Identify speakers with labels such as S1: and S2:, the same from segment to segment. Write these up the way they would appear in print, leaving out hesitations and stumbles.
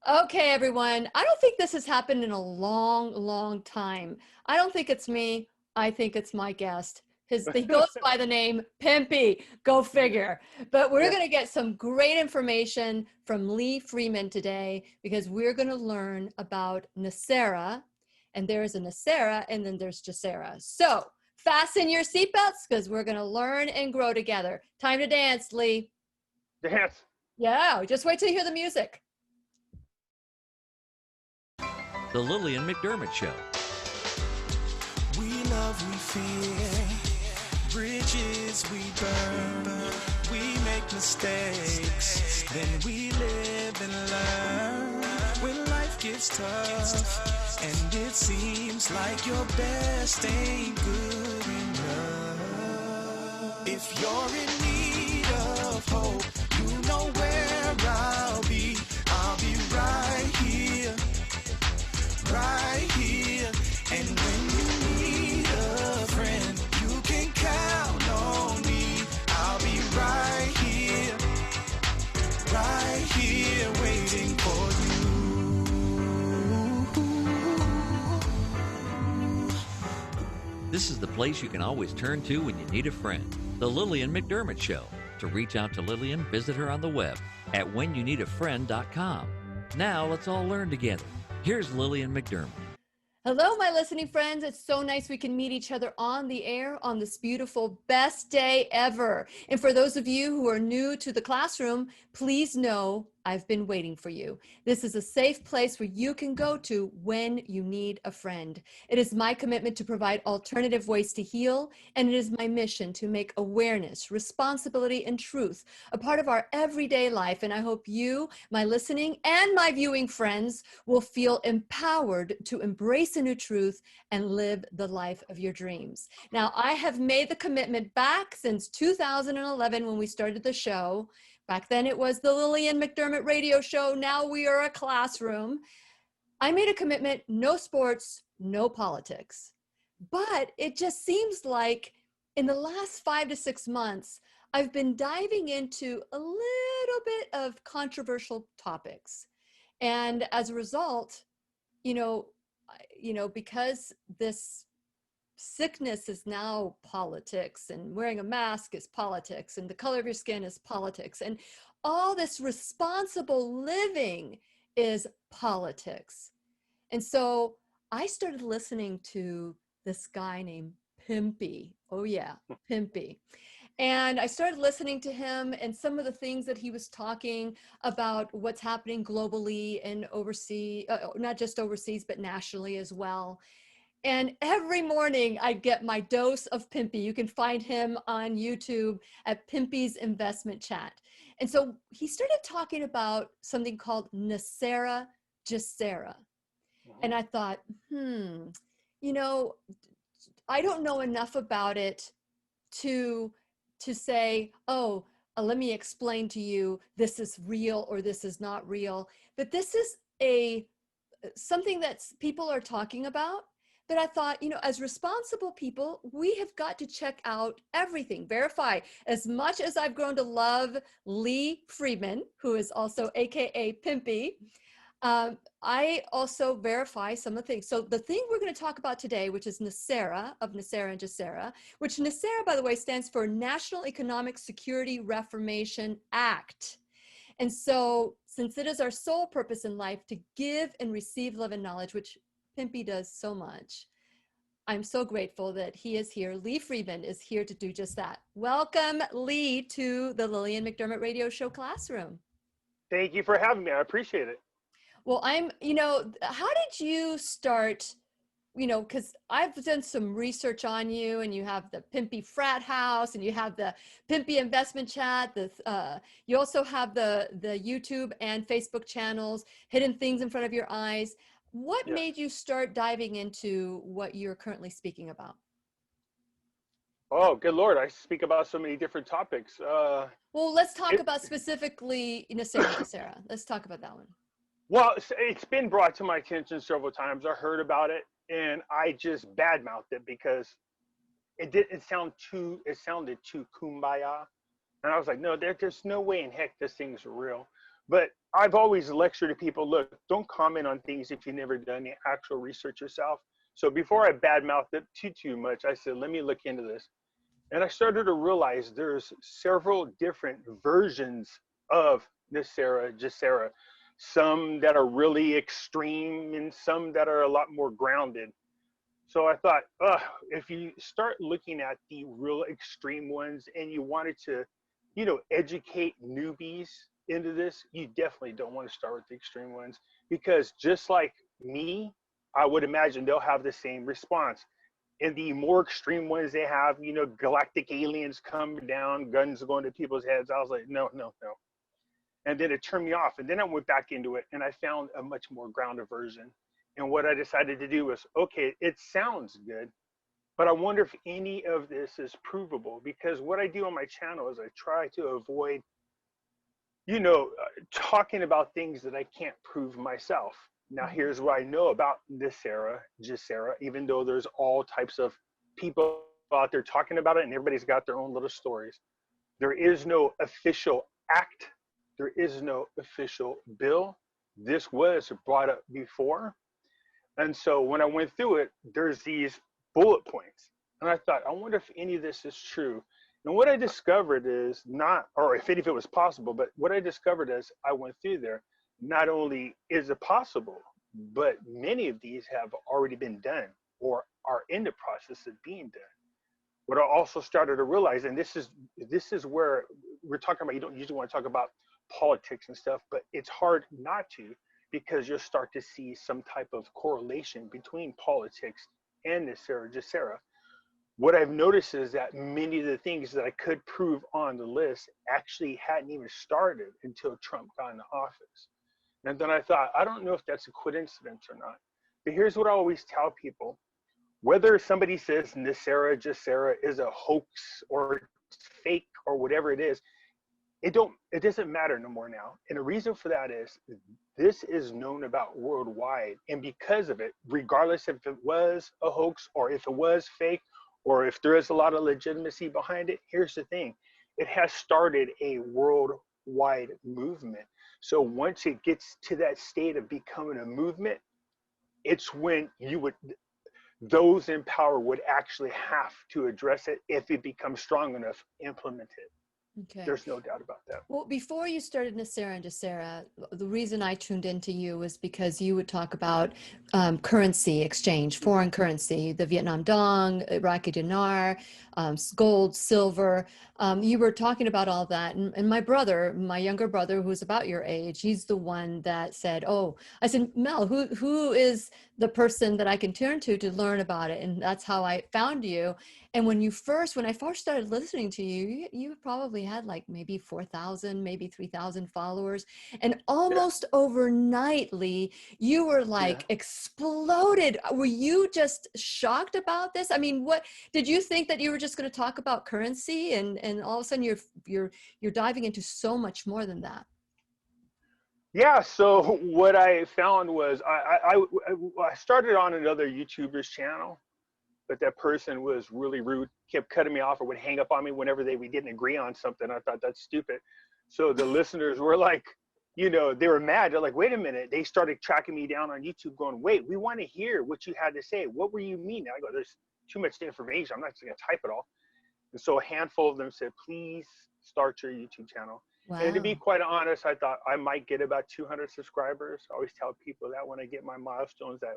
S1: Okay, everyone. I don't think this has happened in a long, long time. I don't think it's me. I think it's my guest. He goes by the name Pimpy. Go figure. But we're
S2: Yeah.
S1: going to get some great information from Lee Freeman today because we're going to learn about NESARA. And there is a NESARA and then there's GESARA. So fasten your seatbelts because we're going to learn and grow together. Time to dance, Lee.
S2: Dance.
S1: Yeah, just wait till you hear the music.
S3: The Lillian McDermott Show.
S4: We love, we fear, bridges we burn, we make mistakes, then we live and learn. When life gets tough, and it seems like your best ain't good enough. If you're in need of hope, you know where I'll be right here. Right here, and when you need a friend, you can count on me. I'll be right here, waiting for you.
S3: This is the place you can always turn to when you need a friend. The Lillian McDermott Show. To reach out to Lillian, visit her on the web at whenyouneedafriend.com. Now let's all learn together. Here's Lillian McDermott.
S1: Hello, my listening friends. It's so nice we can meet each other on the air on this beautiful best day ever. And for those of you who are new to the classroom, please know I've been waiting for you. This is a safe place where you can go to when you need a friend. It is my commitment to provide alternative ways to heal, and it is my mission to make awareness, responsibility, and truth a part of our everyday life. And I hope you, my listening and my viewing friends, will feel empowered to embrace a new truth and live the life of your dreams. Now, I have made the commitment back since 2011 when we started the show. Back then it was the Lillian McDermott radio show. Now we are a classroom. I made a commitment, no sports, no politics. But it just seems like in the last 5 to 6 months, I've been diving into a little bit of controversial topics. And as a result, because this sickness is now politics, and wearing a mask is politics, and the color of your skin is politics, and all this responsible living is politics. And so I started listening to this guy named Pimpy. Oh yeah, Pimpy. And I started listening to him and some of the things that he was talking about, what's happening globally and overseas, not just overseas, but nationally as well. And every morning I get my dose of Pimpy. You can find him on YouTube at Pimpy's Investment Chat. And so he started talking about something called NESARA GESARA. And I thought, I don't know enough about it to say, let me explain to you, this is real or this is not real. But this is something that people are talking about. But I thought, as responsible people, we have got to check out everything, verify. As much as I've grown to love Lee Freeman, who is also AKA Pimpy, I also verify some of the things. So the thing we're going to talk about today, which is NESARA, of NESARA and GESARA, which NESARA, by the way, stands for National Economic Security Reformation Act. And so since it is our sole purpose in life to give and receive love and knowledge, which Pimpy does so much, I'm so grateful that he is here. Lee Freeman is here to do just that. Welcome, Lee, to the Lillian McDermott Radio Show classroom.
S2: Thank you for having me. I appreciate it.
S1: Well, how did you start, because I've done some research on you, and you have the Pimpy Frat House, and you have the Pimpy Investment Chat. You also have the YouTube and Facebook channels, Hidden Things in Front of Your Eyes. What made you start diving into what you're currently speaking about?
S2: Oh, good Lord. I speak about so many different topics.
S1: Well, let's talk about specifically NESARA GESARA. Let's talk about that one.
S2: Well, it's been brought to my attention several times. I heard about it and I just badmouthed it because it sounded too kumbaya. And I was like, no, there's no way in heck this thing's real. But I've always lectured to people, look, don't comment on things if you've never done the actual research yourself. So before I badmouthed it too much, I said, let me look into this. And I started to realize there's several different versions of NESARA GESARA, some that are really extreme and some that are a lot more grounded. So I thought, if you start looking at the real extreme ones and you wanted to, you know, educate newbies into this, you definitely don't want to start with the extreme ones, because just like me, I would imagine they'll have the same response. And the more extreme ones they have, you know, galactic aliens coming down, guns going to people's heads. I was like, no, no, no. And then it turned me off. And then I went back into it and I found a much more grounded version. And what I decided to do was, okay, it sounds good, but I wonder if any of this is provable, because what I do on my channel is I try to avoid, you know, talking about things that I can't prove myself. Now, here's what I know about NESARA GESARA, even though there's all types of people out there talking about it and everybody's got their own little stories. There is no official act. There is no official bill. This was brought up before. And so when I went through it, there's these bullet points. And I thought, I wonder if any of this is true. And what I discovered is not, or if it was possible, but what I discovered as I went through there, not only is it possible, but many of these have already been done or are in the process of being done. What I also started to realize, and this is where we're talking about, you don't usually want to talk about politics and stuff, but it's hard not to, because you'll start to see some type of correlation between politics and NESARA GESARA. What I've noticed is that many of the things that I could prove on the list actually hadn't even started until Trump got into office. And then I thought, I don't know if that's a coincidence or not. But here's what I always tell people. Whether somebody says NESARA GESARA is a hoax or fake or whatever it is, it doesn't matter no more now. And the reason for that is this is known about worldwide. And because of it, regardless if it was a hoax or if it was fake or if there is a lot of legitimacy behind it, here's the thing. It has started a worldwide movement. So once it gets to that state of becoming a movement, it's when those in power would actually have to address it if it becomes strong enough, implement it.
S1: Okay.
S2: There's no doubt about that.
S1: Well, before you started NESARA and GESARA, the reason I tuned into you was because you would talk about currency exchange, foreign currency, the Vietnam dong, Iraqi dinar, gold, silver. You were talking about all that. And my brother, my younger brother, who's about your age, he's the one that said, oh, I said, Mel, who is the person that I can turn to learn about it? And that's how I found you. And when I first started listening to you, you probably had like maybe 4,000, maybe 3,000 followers. And almost overnightly, you were like exploded. Were you just shocked about this? I mean, what did you think that you were just going to talk about currency and all of a sudden you're diving into so much more than that?
S2: Yeah, so what I found was I started on another YouTuber's channel, but that person was really rude, kept cutting me off or would hang up on me whenever we didn't agree on something. I thought that's stupid. So the listeners were like, you know, they were mad. They're like, wait a minute. They started tracking me down on YouTube going, wait, we want to hear what you had to say. What were you meaning? I go, there's too much information. I'm not just going to type it all. And so a handful of them said, please start your YouTube channel.
S1: Wow.
S2: And to be quite honest, I thought I might get about 200 subscribers. I always tell people that when I get my milestones, that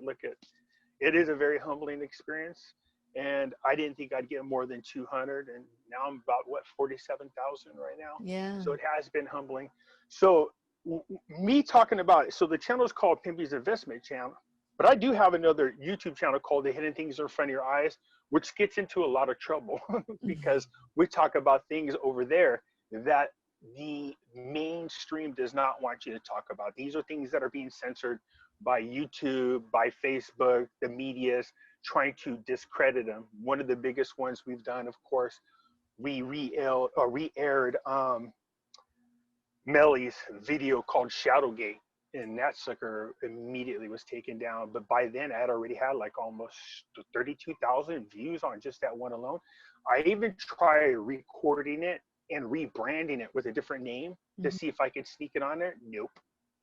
S2: it is a very humbling experience. And I didn't think I'd get more than 200. And now I'm about, 47,000 right now.
S1: Yeah.
S2: So it has been humbling. So me talking about it. So the channel is called Pimpy's Investment Channel. But I do have another YouTube channel called The Hidden Things in Front of Your Eyes, which gets into a lot of trouble because we talk about things over there that the mainstream does not want you to talk about. These are things that are being censored by YouTube, by Facebook, the media's trying to discredit them. One of the biggest ones we've done, of course, we re-aired Melly's video called Shadowgate, and that sucker immediately was taken down. But by then I had already had like almost 32,000 views on just that one alone. I even tried recording it and rebranding it with a different name to
S1: Mhm.
S2: see if I could sneak it on there. Nope.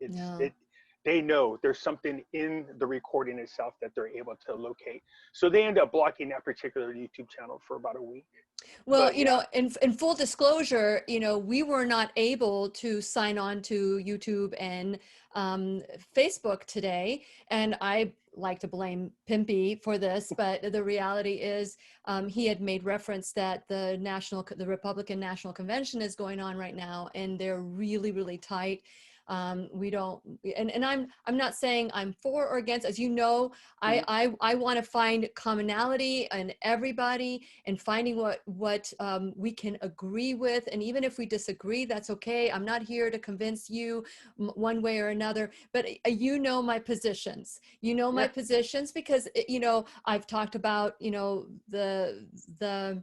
S1: No.
S2: They know there's something in the recording itself that they're able to locate. So they end up blocking that particular YouTube channel for about a week.
S1: Well,
S2: But yeah,
S1: in full disclosure, we were not able to sign on to YouTube and Facebook today. And I like to blame Pimpy for this, but the reality is he had made reference that the Republican National Convention is going on right now, and they're really, really tight. We don't, and I'm not saying I'm for or against, as you know, I want to find commonality in everybody and finding what we can agree with. And even if we disagree, that's okay. I'm not here to convince you one way or another, but my positions, my
S2: yeah,
S1: positions, because, I've talked about, the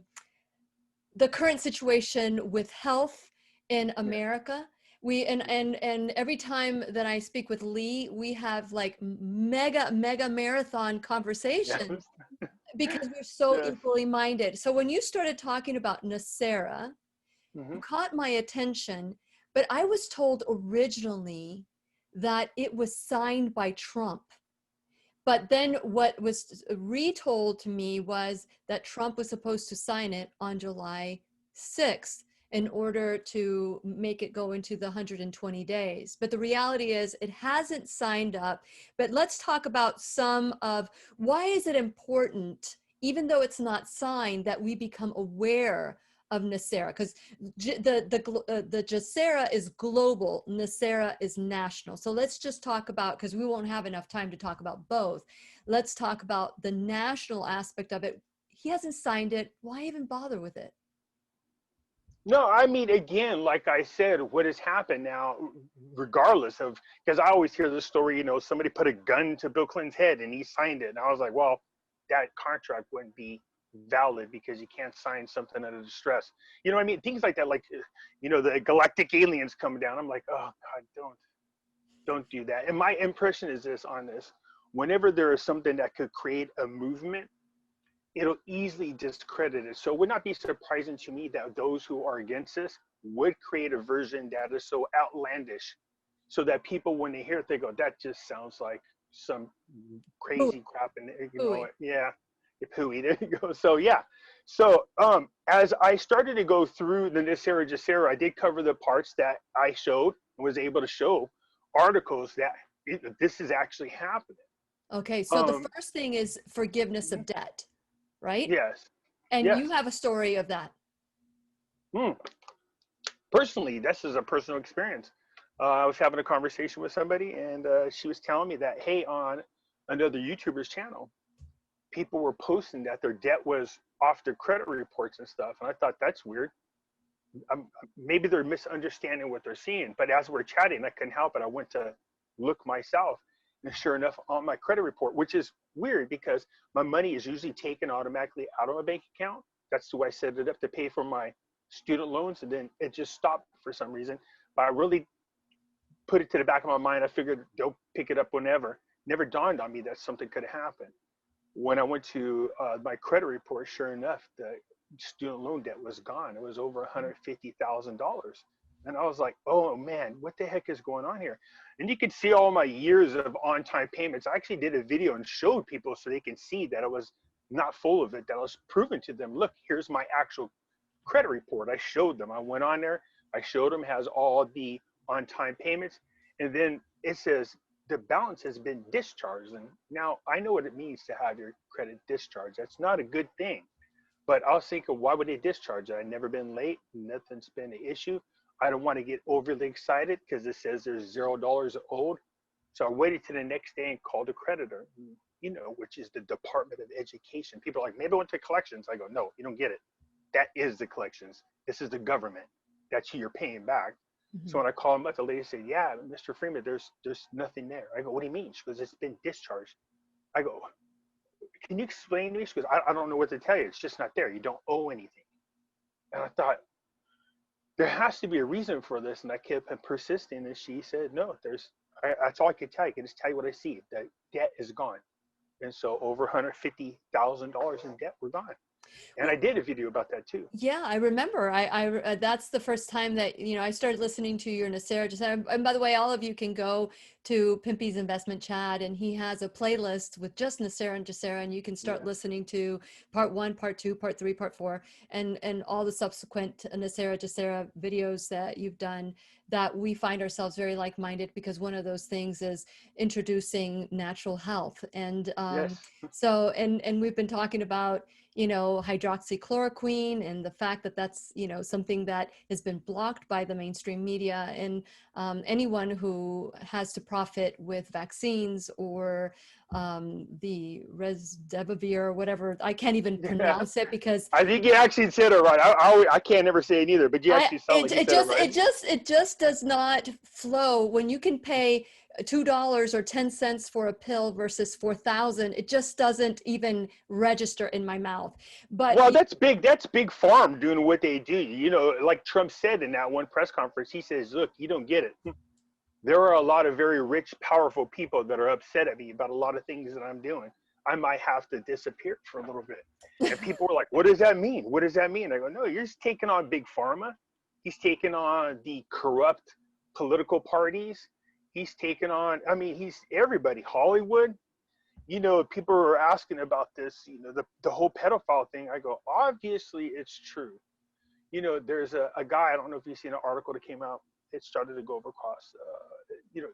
S1: current situation with health in
S2: yeah,
S1: America. We and every time that I speak with Lee, we have like mega marathon
S2: yeah,
S1: conversation because we're so
S2: yes.
S1: equally minded. So when you started talking about NESARA,
S2: Hmm.
S1: you caught my attention, but I was told originally that it was signed by Trump. But then what was retold to me was that Trump was supposed to sign it on July 6th in order to make it go into the 120 days. But the reality is it hasn't signed up. But let's talk about some of why is it important, even though it's not signed, that we become aware of NESARA, because the GESARA is global, NESARA is national. So let's just talk about, because we won't have enough time to talk about both. Let's talk about the national aspect of it. He hasn't signed it. Why even bother with it?
S2: No, I mean, again, like I said, what has happened now, regardless of, because I always hear this story, somebody put a gun to Bill Clinton's head and he signed it. And I was like, well, that contract wouldn't be valid because you can't sign something under distress. You know what I mean? Things like that, like, the galactic aliens coming down. I'm like, oh God, don't do that. And my impression is this on this: whenever there is something that could create a movement, it'll easily discredit it. So it would not be surprising to me that those who are against this would create a version that is so outlandish so that people, when they hear it, they go, that just sounds like some
S1: Hooey,
S2: crazy crap. And
S1: hooey.
S2: yeah, pooey. There you go. So yeah. So as I started to go through the NESARA GESARA, I did cover the parts that I showed and was able to show articles that this is actually happening.
S1: Okay, so the
S2: Um,
S1: first thing is forgiveness of debt, right?
S2: yes,
S1: And you
S2: yes.
S1: have a story of that.
S2: Hmm. Personally, this is a personal experience. I was having a conversation with somebody, and she was telling me that, hey, on another YouTuber's channel, people were posting that their debt was off their credit reports and stuff. And I thought, that's weird. Maybe they're misunderstanding what they're seeing. But as we're chatting, I couldn't help it. I went to look myself, and sure enough, on my credit report, which is weird because my money is usually taken automatically out of my bank account. That's the way I set it up to pay for my student loans, and then it just stopped for some reason. But I really put it to the back of my mind. I figured they'll pick it up whenever. Never dawned on me that something could happen. When I went to my credit report, sure enough, the student loan debt was gone. It was over $150,000. And I was like, oh man, what the heck is going on here? And you can see all my years of on time payments. I actually did a video and showed people so they can see that I was not full of it, that I was proving to them, look, here's my actual credit report. I showed them. I went on there. I showed them, has all the on time payments. And then it says the balance has been discharged. And now I know what it means to have your credit discharged. That's not a good thing. But I was thinking, why would they discharge it? I've never been late. Nothing's been an issue. I don't want to get overly excited because it says there's $0 owed. So I waited to the next day and called the creditor, which is the Department of Education. People are like, maybe I went to collections. I go, no, you don't get it. That is the collections. This is the government. That's who you're paying back. So
S1: Mhm.
S2: when I called him up, the lady said, yeah, Mr. Freeman, there's nothing there. I go, what do you mean? She goes, it's been discharged. I go, can you explain to me? She goes, I don't know what to tell you. It's just not there. You don't owe anything. And I thought, there has to be a reason for this. And I kept persisting. And she said, no, that's all I could tell you. I can just tell you what I see. The debt is gone. And so over $150,000 in debt were gone. And I did a video about that too.
S1: Yeah, I remember. That's the first time that, you know, I started listening to your NESARA GESARA. And by the way, all of you can go to Pimpy's Investment Chat, and he has a playlist with just NESARA and GESARA, and you can start listening to part 1, part 2, part 3, part 4, and all the subsequent NESARA GESARA videos that you've done, that we find ourselves very like-minded, because one of those things is introducing natural health. And
S2: Yes.
S1: so, and we've been talking about, you know, hydroxychloroquine, and the fact that that's, you know, something that has been blocked by the mainstream media. And anyone who has to profit with vaccines, or the Resdevivir, or whatever, I can't even pronounce it, because
S2: I think you actually said it right. I can't never say it either, but you actually sound like you said it right.
S1: it just does not flow when you can pay $2 or 10 cents for a pill versus 4,000. It just doesn't even register in my mouth. But
S2: well, that's big farm doing what they do. You know, like Trump said in that one press conference, he says, look, you don't get it. There are a lot of very rich, powerful people that are upset at me about a lot of things that I'm doing. I might have to disappear for a little bit. And people were like, what does that mean? What does that mean? I go, no, you're just taking on big pharma. He's taking on the corrupt political parties. He's taken on, I mean, he's everybody, Hollywood. You know, people are asking about this, you know, the whole pedophile thing. I go, obviously it's true. You know, there's a guy, I don't know if you've seen an article that came out. It started to go across, you know,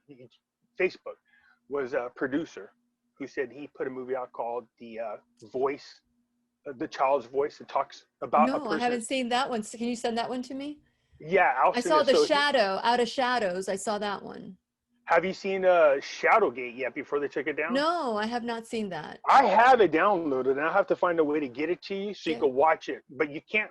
S2: Facebook, was a producer who said he put a movie out called The Voice, The Child's Voice. It talks about a
S1: no,
S2: person.
S1: I haven't seen that one. So can you send that one to me?
S2: Yeah,
S1: I saw The Shadow, Out of Shadows. I saw that one.
S2: Have you seen Shadowgate yet before they took it down?
S1: No, I have not seen that.
S2: I have it downloaded, and I have to find a way to get it to you so you can watch it. But you can't.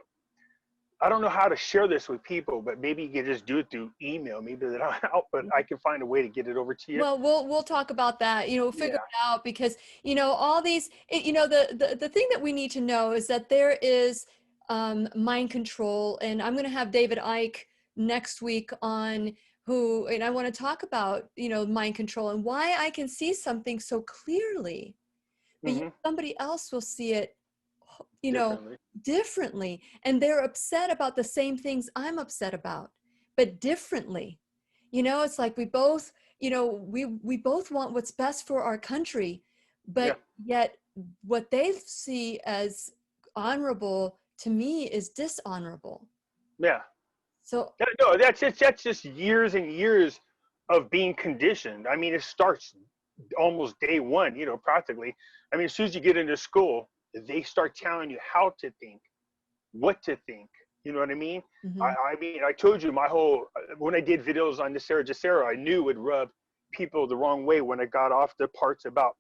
S2: I don't know how to share this with people, but maybe you can just do it through email. Maybe that I'm out, but I can find a way to get it over to you.
S1: Well, we'll talk about that. You know, we'll figure it out, because, you know, all these, you know, the thing that we need to know is that there is mind control, and I'm going to have David Icke next week on, and I want to talk about, you know, mind control and why I can see something so clearly, but yet somebody else will see it, you know, differently, and they're upset about the same things I'm upset about, but differently. You know, it's like we both, you know, we both want what's best for our country, but yet what they see as honorable to me is dishonorable.
S2: Yeah.
S1: So
S2: no, that's just years and years of being conditioned. I mean, it starts almost day one, you know, practically. I mean, as soon as you get into school, they start telling you how to think, what to think. You know what I mean? I mean, I told you when I did videos on NESARA GESARA, I knew it would rub people the wrong way when I got off the parts about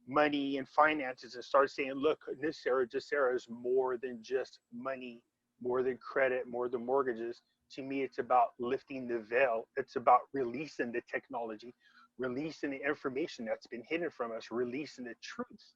S2: money and finances and started saying, look, NESARA GESARA is more than just money, more than credit, more than mortgages. To me, it's about lifting the veil. It's about releasing the technology, releasing the information that's been hidden from us, releasing the truths.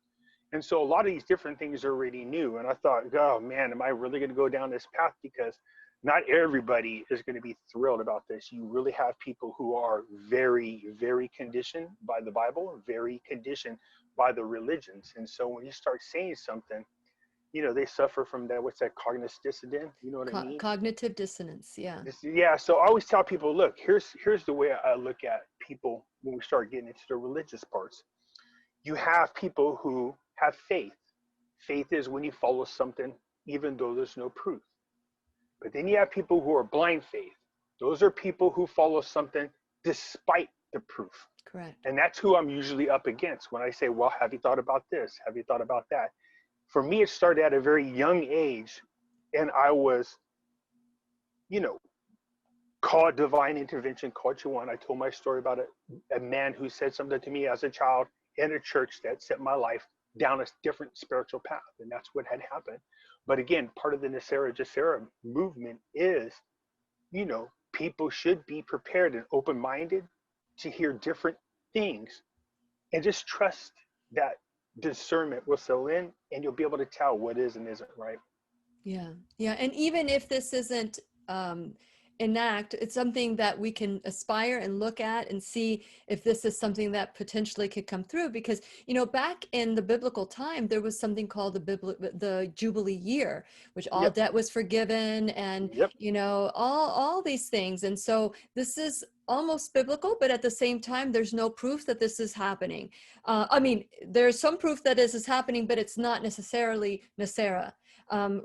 S2: And so a lot of these different things are already new. And I thought, oh man, am I really going to go down this path? Because not everybody is going to be thrilled about this. You really have people who are very, very conditioned by the Bible, very conditioned by the religions. And so when you start saying something, you know, they suffer from that, what's that, cognitive dissonance? You know what I mean?
S1: Cognitive dissonance, yeah.
S2: Yeah, so I always tell people, look, here's the way I look at people when we start getting into the religious parts. You have people who have faith. Faith is when you follow something, even though there's no proof. But then you have people who are blind faith. Those are people who follow something despite the proof.
S1: Correct.
S2: And that's who I'm usually up against when I say, well, have you thought about this? Have you thought about that? For me, it started at a very young age, and I was, you know, called divine intervention, called what you want. I told my story about a man who said something to me as a child in a church that set my life down a different spiritual path, and that's what had happened. But again, part of the NESARA GESARA movement is, you know, people should be prepared and open-minded to hear different things, and just trust that discernment will settle in, and you'll be able to tell what is and isn't right.
S1: Yeah, and even if this isn't enact. It's something that we can aspire and look at and see if this is something that potentially could come through. Because, you know, back in the biblical time, there was something called the Jubilee year, which all
S2: Yep.
S1: debt was forgiven, and,
S2: Yep.
S1: you know, all these things. And so this is almost biblical, but at the same time, there's no proof that this is happening. I mean, there's some proof that this is happening, but it's not necessarily NESARA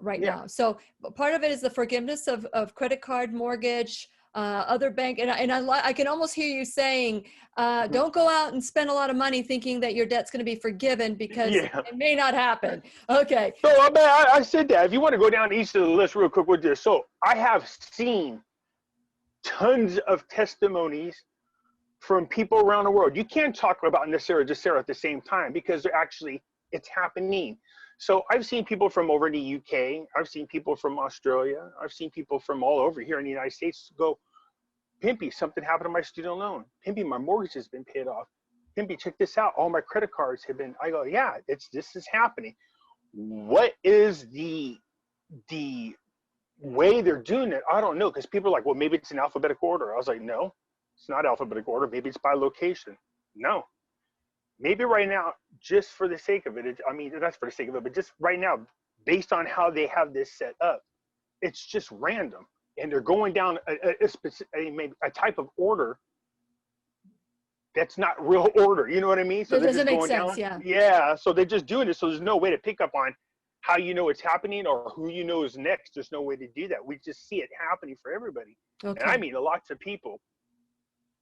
S1: right
S2: Yeah.
S1: now. So part of it is the forgiveness of credit card, mortgage, other bank. I can almost hear you saying, don't go out and spend a lot of money thinking that your debt's going to be forgiven, because
S2: Yeah.
S1: it may not happen. Okay.
S2: So I said that. If you want to go down east of the list real quick with this. So I have seen tons of testimonies from people around the world. You can't talk about NESARA GESARA at the same time, because they're actually, it's happening. So I've seen people from over in the UK. I've seen people from Australia. I've seen people from all over here in the United States go, Pimpy, something happened to my student loan. Pimpy, my mortgage has been paid off. Pimpy, check this out. All my credit cards have been, I go, yeah, this is happening. What is the way they're doing it? I don't know, because people are like, well, maybe it's in alphabetical order. I was like, no, it's not alphabetical order. Maybe it's by location. No. Maybe right now, just for the sake of it, I mean, that's for the sake of it, but just right now, based on how they have this set up, it's just random. And they're going down a type of order that's not real order. You know what I mean? So
S1: That
S2: they're
S1: doesn't
S2: just
S1: make
S2: going
S1: sense,
S2: down.
S1: yeah.
S2: Yeah. So they're just doing it. So there's no way to pick up on how you know it's happening or who you know is next. There's no way to do that. We just see it happening for everybody.
S1: Okay.
S2: And I mean, lots of people.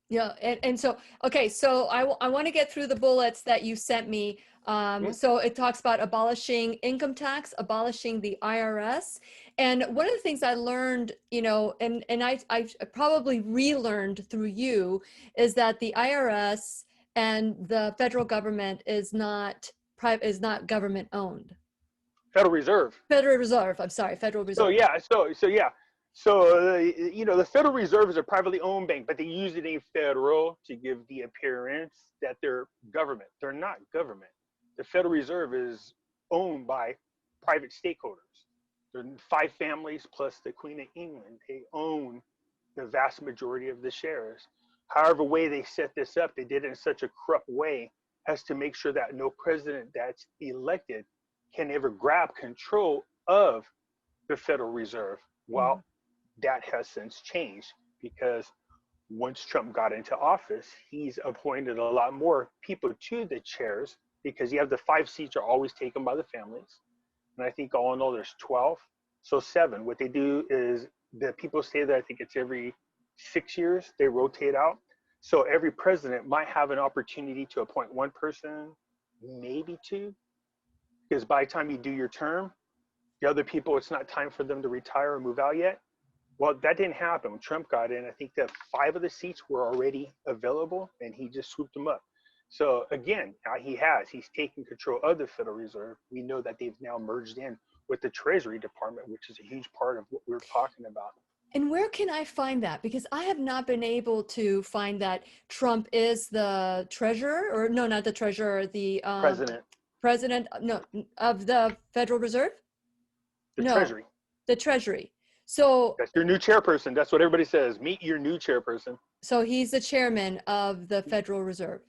S1: Yeah, and so, okay, so I want to get through the bullets that you sent me. So it talks about abolishing income tax, abolishing the IRS. And one of the things I learned, you know, and I probably relearned through you, is that the IRS and the federal government is not government owned.
S2: Federal Reserve.
S1: Federal Reserve, I'm sorry, Federal Reserve.
S2: So yeah, you know, the Federal Reserve is a privately owned bank, but they use the name federal to give the appearance that they're government. They're not government. The Federal Reserve is owned by private stakeholders. There are 5 families plus the Queen of England. They own the vast majority of the shares. However way they set this up, they did it in such a corrupt way as to make sure that no president that's elected can ever grab control of the Federal Reserve. Well, that has since changed, because once Trump got into office, he's appointed a lot more people to the chairs, because you have the 5 seats are always taken by the families. And I think all in all, there's 12. So 7. What they do is the people stay there, I think it's every 6 years, they rotate out. So every president might have an opportunity to appoint 1 person, maybe 2, because by the time you do your term, the other people, it's not time for them to retire or move out yet. Well, that didn't happen. When Trump got in, I think that 5 of the seats were already available, and he just swooped them up. So again, he's taken control of the Federal Reserve. We know that they've now merged in with the Treasury Department, which is a huge part of what we're talking about.
S1: And where can I find that? Because I have not been able to find that Trump is the treasurer, or no, not the treasurer, the president, no, of the Federal Reserve?
S2: The
S1: No,
S2: Treasury.
S1: the Treasury. So
S2: That's your new chairperson. That's what everybody says. Meet your new chairperson.
S1: so he's the chairman of the Federal Reserve.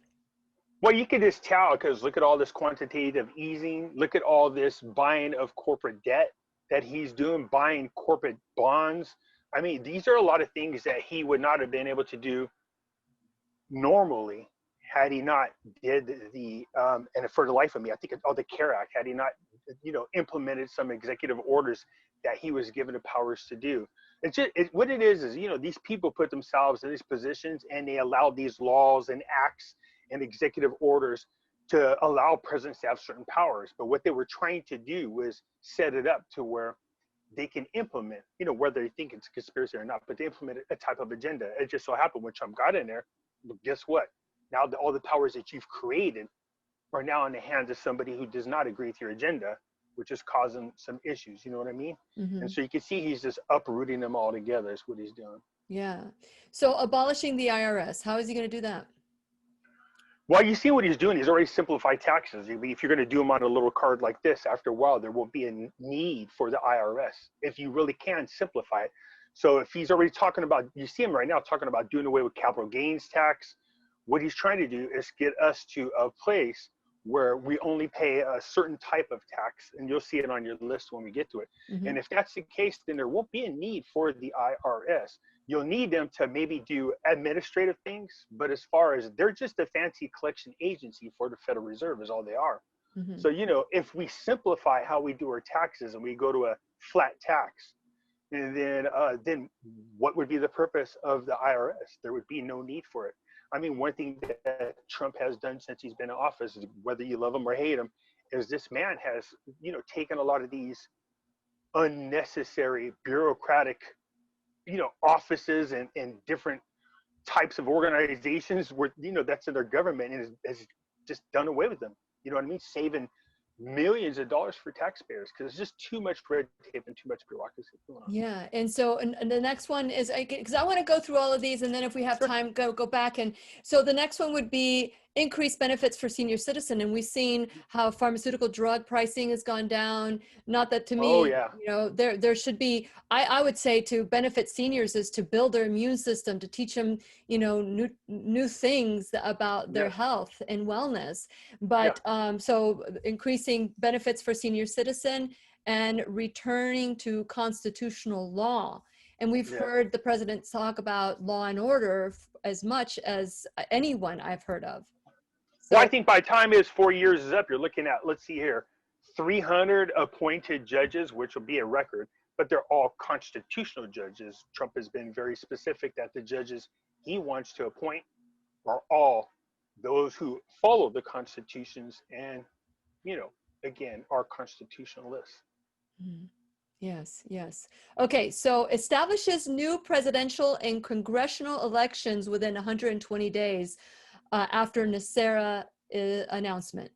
S2: Well, you can just tell, because look at all this quantitative easing. Look at all this buying of corporate debt that he's doing, buying corporate bonds. I mean, these are a lot of things that he would not have been able to do normally had he not did the, and for the life of me, I think it's all the CARE Act, had he not, you know, implemented some executive orders that he was given the powers to do. It's just, what it is, you know, these people put themselves in these positions, and they allow these laws and acts and executive orders to allow presidents to have certain powers. But what they were trying to do was set it up to where they can implement, you know, whether they think it's a conspiracy or not, but they implemented a type of agenda. It just so happened when Trump got in there, well, guess what? Now all the powers that you've created are now in the hands of somebody who does not agree with your agenda, which is causing some issues. You know what I mean?
S1: Mm-hmm.
S2: And so you can see he's just uprooting them all together is what he's doing.
S1: Yeah. So abolishing the IRS, how is he going to do that?
S2: Well, you see what he's doing. He's already simplified taxes. If you're going to do them on a little card like this, after a while, there won't be a need for the IRS if you really can simplify it. So if he's already talking about, you see him right now talking about doing away with capital gains tax, what he's trying to do is get us to a place where we only pay a certain type of tax, and you'll see it on your list when we get to it.
S1: Mhm.
S2: And if that's the case, then there won't be a need for the IRS. You'll need them to maybe do administrative things, but as far as they're just a fancy collection agency for the Federal Reserve is all they are.
S1: Mhm.
S2: So, you know, if we simplify how we do our taxes and we go to a flat tax, and then what would be the purpose of the IRS? There would be no need for it. I mean, one thing that Trump has done since he's been in office, whether you love him or hate him, is this man has, you know, taken a lot of these unnecessary bureaucratic, you know, offices and different types of organizations where, you know, that's in their government, and has just done away with them. You know what I mean? Saving millions of dollars for taxpayers, because it's just too much red tape and too much bureaucracy going on.
S1: Yeah, and so and the next one is, because I want to go through all of these, and then if we have time, go back. And so the next one would be increased benefits for senior citizen, and we've seen how pharmaceutical drug pricing has gone down. Not that to me,
S2: Oh, yeah.
S1: you know, there should be. I would say to benefit seniors is to build their immune system, to teach them, you know, new things about their health and wellness. But so increasing benefits for senior citizen and returning to constitutional law. And we've heard the president talk about law and order as much as anyone I've heard of. So,
S2: Well, I think by the time his 4 years is up, you're looking at, let's see here, 300 appointed judges, which will be a record, but they're all constitutional judges. Trump has been very specific that the judges he wants to appoint are all those who follow the constitutions and, you know, again, are constitutionalists.
S1: Yes, yes. Okay, so establishes new presidential and congressional elections within 120 days after NESARA announcement.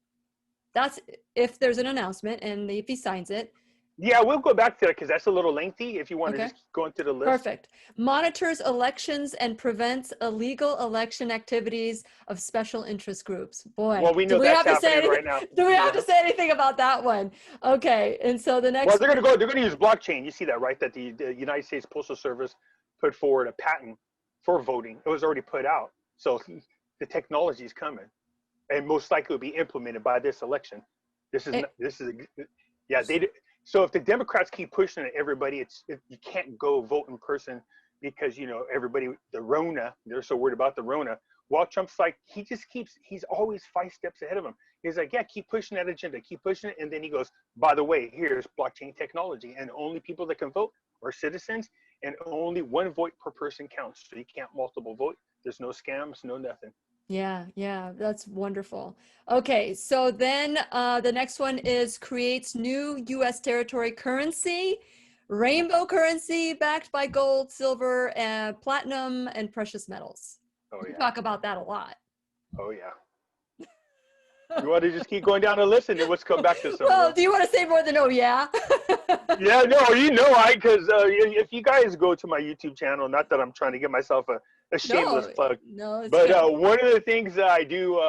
S1: That's if there's an announcement and if he signs it.
S2: Yeah, we'll go back to that because that's a little lengthy if you want to just go into the list.
S1: Perfect. Monitors elections and prevents illegal election activities of special interest groups. Boy,
S2: well, we know that's happening right now.
S1: Do we have to say anything about that one? Okay, and so the next.
S2: Well, they're going to use blockchain. You see that, right? That the United States Postal Service put forward a patent for voting. It was already put out. So the technology is coming, and most likely will be implemented by this election. So if the Democrats keep pushing it, everybody, you can't go vote in person because, you know, everybody, the Rona, they're so worried about the Rona. While Trump's like, he's always 5 steps ahead of him. He's like, yeah, keep pushing that agenda, keep pushing it. And then he goes, by the way, here's blockchain technology, and only people that can vote are citizens, and only 1 vote per person counts. So you can't multiple vote. There's no scams, no nothing.
S1: Yeah, that's wonderful. Okay, so then the next one is creates new U.S. territory currency, rainbow currency backed by gold, silver, and platinum, and precious metals.
S2: Oh, yeah.
S1: We talk about that a lot.
S2: Oh, yeah. You want to just keep going down the list and then let's come back to some.
S1: Well, do you want to say more than oh, yeah?
S2: Yeah, no, you know, because if you guys go to my YouTube channel, not that I'm trying to give myself a shameless plug, but one of the things that I do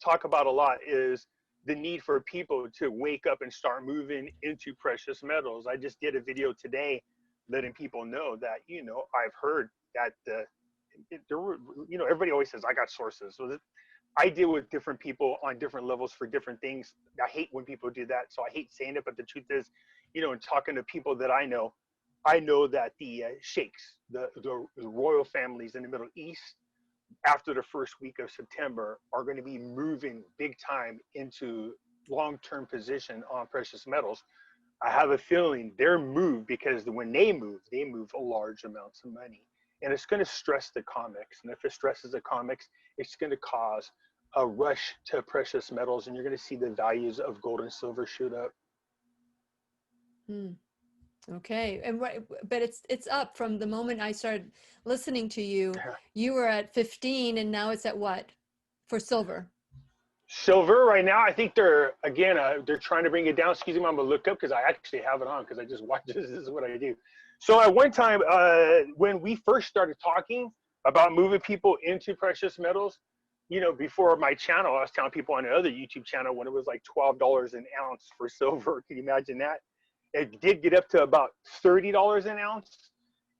S2: talk about a lot is the need for people to wake up and start moving into precious metals. I just did a video today letting people know that, you know, I've heard that there were, you know, everybody always says I got sources. So I deal with different people on different levels for different things. I hate when people do that, so I hate saying it, but the truth is, you know, in talking to people that I know that the sheikhs, the royal families in the Middle East, after the first week of September, are going to be moving big time into long-term position on precious metals. I have a feeling they're moved because when they move large amounts of money. And it's going to stress the comics. And if it stresses the comics, it's going to cause a rush to precious metals. And you're going to see the values of gold and silver shoot up.
S1: Okay. And but it's up from the moment I started listening to you. You were at 15 and now it's at what for silver?
S2: Silver right now, I think they're trying to bring it down. Excuse me, I'm going to look up because I actually have it on because I just watch this. This is what I do. So at one time, when we first started talking about moving people into precious metals, you know, before my channel, I was telling people on another YouTube channel when it was like $12 an ounce for silver. Can you imagine that? It did get up to about $30 an ounce.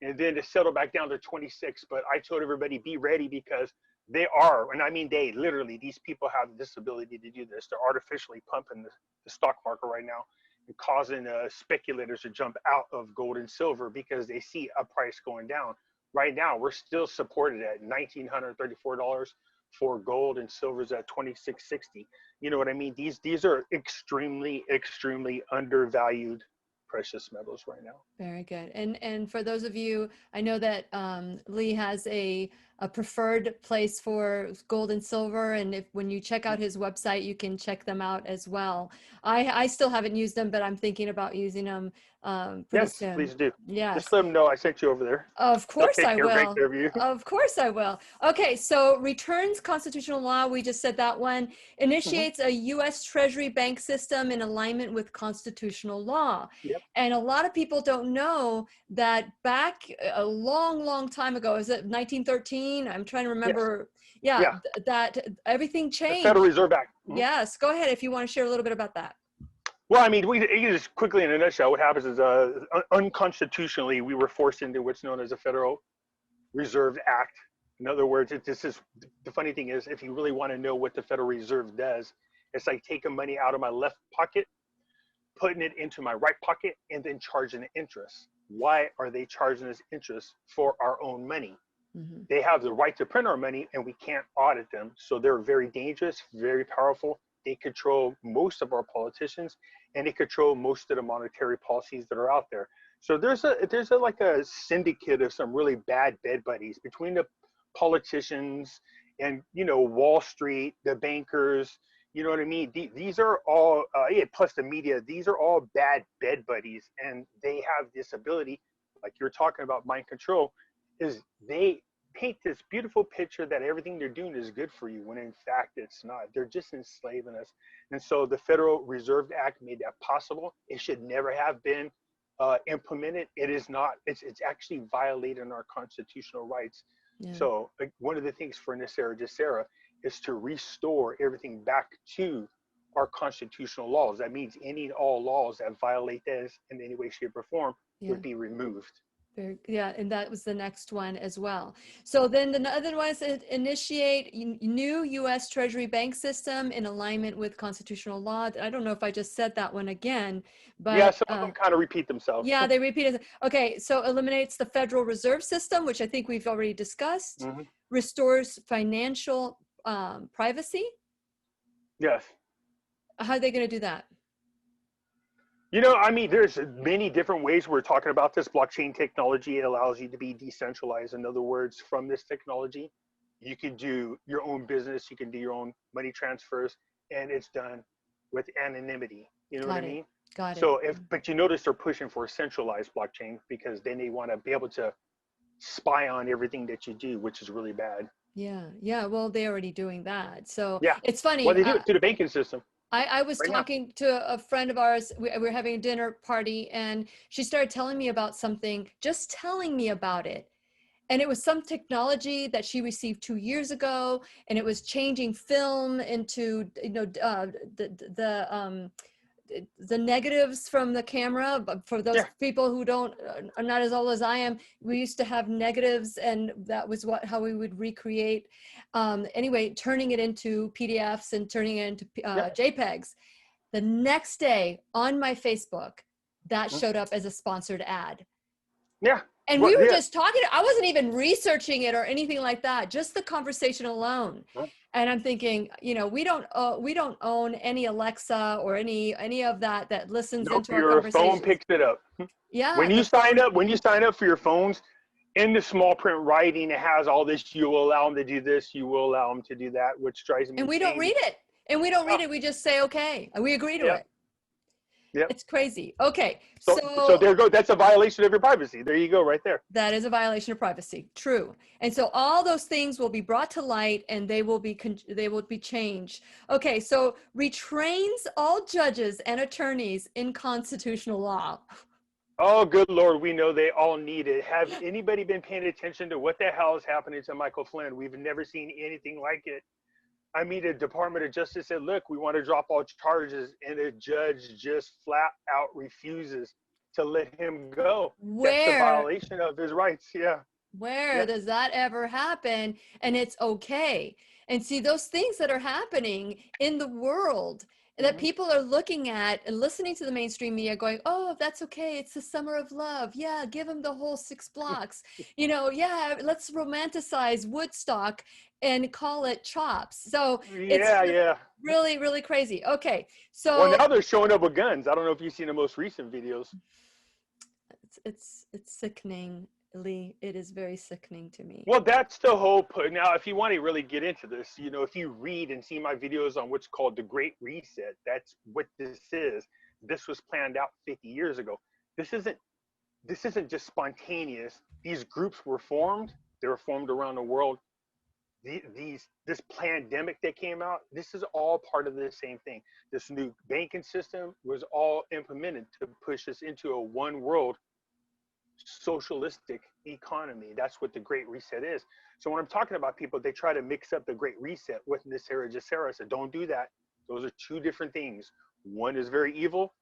S2: and then to settle back down to 26. But I told everybody, be ready, because they are, and I mean they, literally, these people have this ability to do this. They're artificially pumping the stock market right now and causing speculators to jump out of gold and silver because they see a price going down. Right now, we're still supported at $1,934 for gold, and silver's at $2,660. You know what I mean? These are extremely, extremely undervalued precious metals right now.
S1: Very good. And for those of you, I know that Lee has a preferred place for gold and silver, and if when you check out his website, you can check them out as well. I still haven't used them, but I'm thinking about using them pretty
S2: Yes,
S1: soon.
S2: please do.
S1: Yes.
S2: Just let them know I sent you over there.
S1: Of course I
S2: They'll take
S1: will.
S2: care of you.
S1: Of course I will. Okay, so returns constitutional law, we just said that one, initiates a U.S. Treasury bank system in alignment with constitutional law.
S2: Yep.
S1: And a lot of people don't know that back a long, long time ago, is it 1913? I'm trying to remember. Yeah,
S2: Yeah.
S1: that everything
S2: The
S1: changed.
S2: Federal Reserve Act.
S1: Yes, go ahead if you want to share a little bit about that.
S2: Well, I mean, just quickly in a nutshell, what happens is unconstitutionally, we were forced into what's known as a Federal Reserve Act. In other words, this is the funny thing is, if you really want to know what the Federal Reserve does, it's like taking money out of my left pocket, putting it into my right pocket, and then charging interest. Why are they charging us interest for our own money?
S1: Mm-hmm.
S2: They have the right to print our money, and we can't audit them. So they're very dangerous, very powerful. They control most of our politicians, and they control most of the monetary policies that are out there. So there's like a syndicate of some really bad bed buddies between the politicians and, you know, Wall Street, the bankers. You know what I mean? These are all, plus the media, these are all bad bed buddies. And they have this ability, like you're talking about mind control, is they paint this beautiful picture that everything they're doing is good for you, when in fact it's not. They're just enslaving us. And so the Federal Reserve Act made that possible. It should never have been implemented. It is not. It's actually violating our constitutional rights. Yeah. So one of the things for NESARA GESARA is to restore everything back to our constitutional laws. That means any and all laws that violate this in any way, shape, or form would be removed.
S1: Yeah, and that was the next one as well. So then the other one is initiate new U.S. Treasury bank system in alignment with constitutional law. I don't know if I just said that one again, but
S2: yeah, some of them kind of repeat themselves.
S1: Yeah, they repeat it. Okay, so eliminates the Federal Reserve System, which I think we've already discussed. Mm-hmm. Restores financial privacy.
S2: Yes.
S1: How are they going to do that?
S2: You know, I mean, there's many different ways we're talking about this. Blockchain technology allows you to be decentralized. In other words, from this technology, you can do your own business, you can do your own money transfers, and it's done with anonymity. You know what I mean?
S1: Got it.
S2: So but you notice they're pushing for a centralized blockchain because then they want to be able to spy on everything that you do, which is really bad.
S1: Yeah. Well, they're already doing that. So
S2: yeah,
S1: it's funny.
S2: Well, they do it through the banking system.
S1: I was talking to a friend of ours. We were having a dinner party, and she started telling me about something, just telling me about it. And it was some technology that she received 2 years ago, and it was changing film into, you know, the negatives from the camera. But for those people who are not as old as I am, we used to have negatives, and that was how we would recreate. Anyway, turning it into PDFs and turning it into JPEGs. The next day on my Facebook, that showed up as a sponsored ad.
S2: Yeah.
S1: And we were just talking. I wasn't even researching it or anything like that. Just the conversation alone. And I'm thinking, you know, we don't own any Alexa or any of that listens into our conversations.
S2: Your phone picks it up.
S1: Yeah.
S2: When you sign up for your phones, in the small print writing, it has all this. You will allow them to do this. You will allow them to do that, which drives me.
S1: And we don't read it. And we don't read it. We just say okay. We agree to it.
S2: Yeah,
S1: it's crazy. Okay,
S2: so there you go. That's a violation of your privacy. There you go, right there.
S1: That is a violation of privacy. True. And so all those things will be brought to light, and they will be changed. Okay, so retrains all judges and attorneys in constitutional law.
S2: Oh, good Lord, we know they all need it. Have anybody been paying attention to what the hell is happening to Michael Flynn? We've never seen anything like it. I mean, the Department of Justice said, look, we want to drop all charges, and the judge just flat out refuses. to let him go. That's a
S1: Where?
S2: violation of his rights. Yeah.
S1: Where
S2: Yeah.
S1: does that ever happen? And it's okay. And see, those things that are happening in the world that
S2: Mhm.
S1: people are looking at and listening to the mainstream media going, oh, that's okay. It's the summer of love. Yeah, give him the whole 6 blocks. Yeah, let's romanticize Woodstock and call it chops. So it's
S2: Yeah, yeah.
S1: really, really crazy. Okay,
S2: Well,
S1: so
S2: now they're showing up with guns. I don't know if you've seen the most recent videos.
S1: it's sickening, Lee. It is very sickening to me.
S2: Well, that's the hope. Now, if you want to really get into this, if you read and see my videos on what's called the Great Reset, that's what this is. This was planned out 50 years ago. This isn't just spontaneous. These groups were formed. They were formed around the world. This pandemic that came out, this is all part of the same thing. This new banking system was all implemented to push us into a one world socialistic economy. That's what the Great Reset is. So when I'm talking about people, they try to mix up the Great Reset with NESARA GESARA. So don't do that. Those are two different things. One is very evil.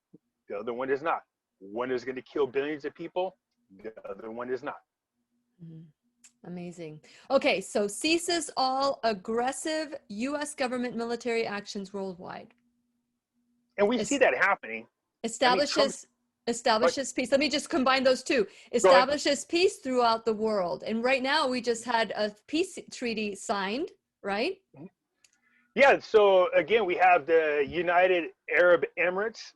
S2: The other one is not. One is going to kill billions of people. The other one is not.
S1: Mhm. Amazing. Okay, so ceases all aggressive U.S. government military actions worldwide.
S2: And we see
S1: Es-
S2: that happening. I mean,
S1: establishes peace. Let me just combine those two.
S2: go ahead.
S1: Establishes peace throughout the world. And right now we just had a peace treaty signed, right?
S2: Yeah, so again, we have the United Arab Emirates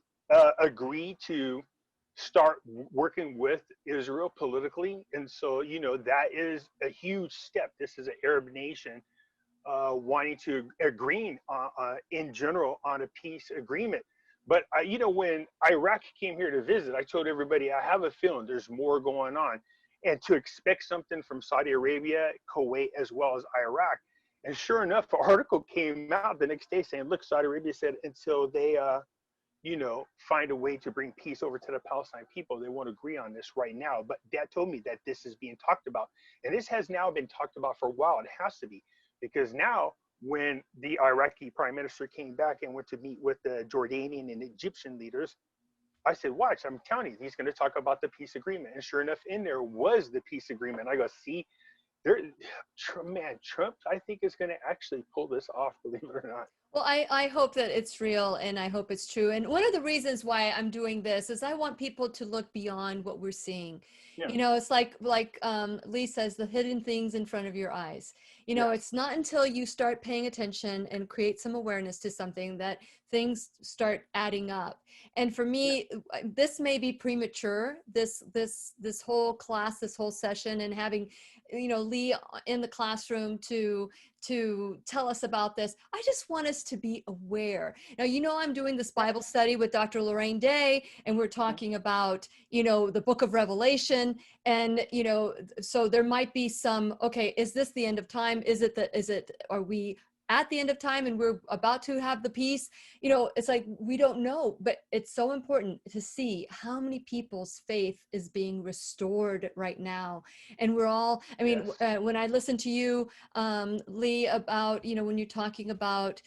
S2: agree to start working with Israel politically. And so, that is a huge step. This is an Arab nation wanting to agree in general on a peace agreement. But, when Iraq came here to visit, I told everybody, I have a feeling there's more going on. And to expect something from Saudi Arabia, Kuwait, as well as Iraq. And sure enough, an article came out the next day saying, look, Saudi Arabia said until they, find a way to bring peace over to the Palestine people, they won't agree on this right now. But that told me that this is being talked about. And this has now been talked about for a while. It has to be. Because now, when the Iraqi prime minister came back and went to meet with the Jordanian and Egyptian leaders, I said, watch, I'm telling you, he's going to talk about the peace agreement. And sure enough, in there was the peace agreement. I go, see, Trump, I think, is going to actually pull this off, believe it or not.
S1: Well, I hope that it's real and I hope it's true. And one of the reasons why I'm doing this is I want people to look beyond what we're seeing.
S2: Yeah.
S1: It's like Lee says, the hidden things in front of your eyes.
S2: Yes.
S1: It's not until you start paying attention and create some awareness to something that things start adding up. And for me, this may be premature, this whole class, this whole session, and having, Lee in the classroom to tell us about this. I just want us to be aware. Now, I'm doing this Bible study with Dr. Lorraine Day, and we're talking about, the book of Revelation. And, so there might be some, okay, is this the end of time? Are we at the end of time and we're about to have the peace? It's like, we don't know, but it's so important to see how many people's faith is being restored right now. And we're all, when I listen to you, Lee, about, when you're talking about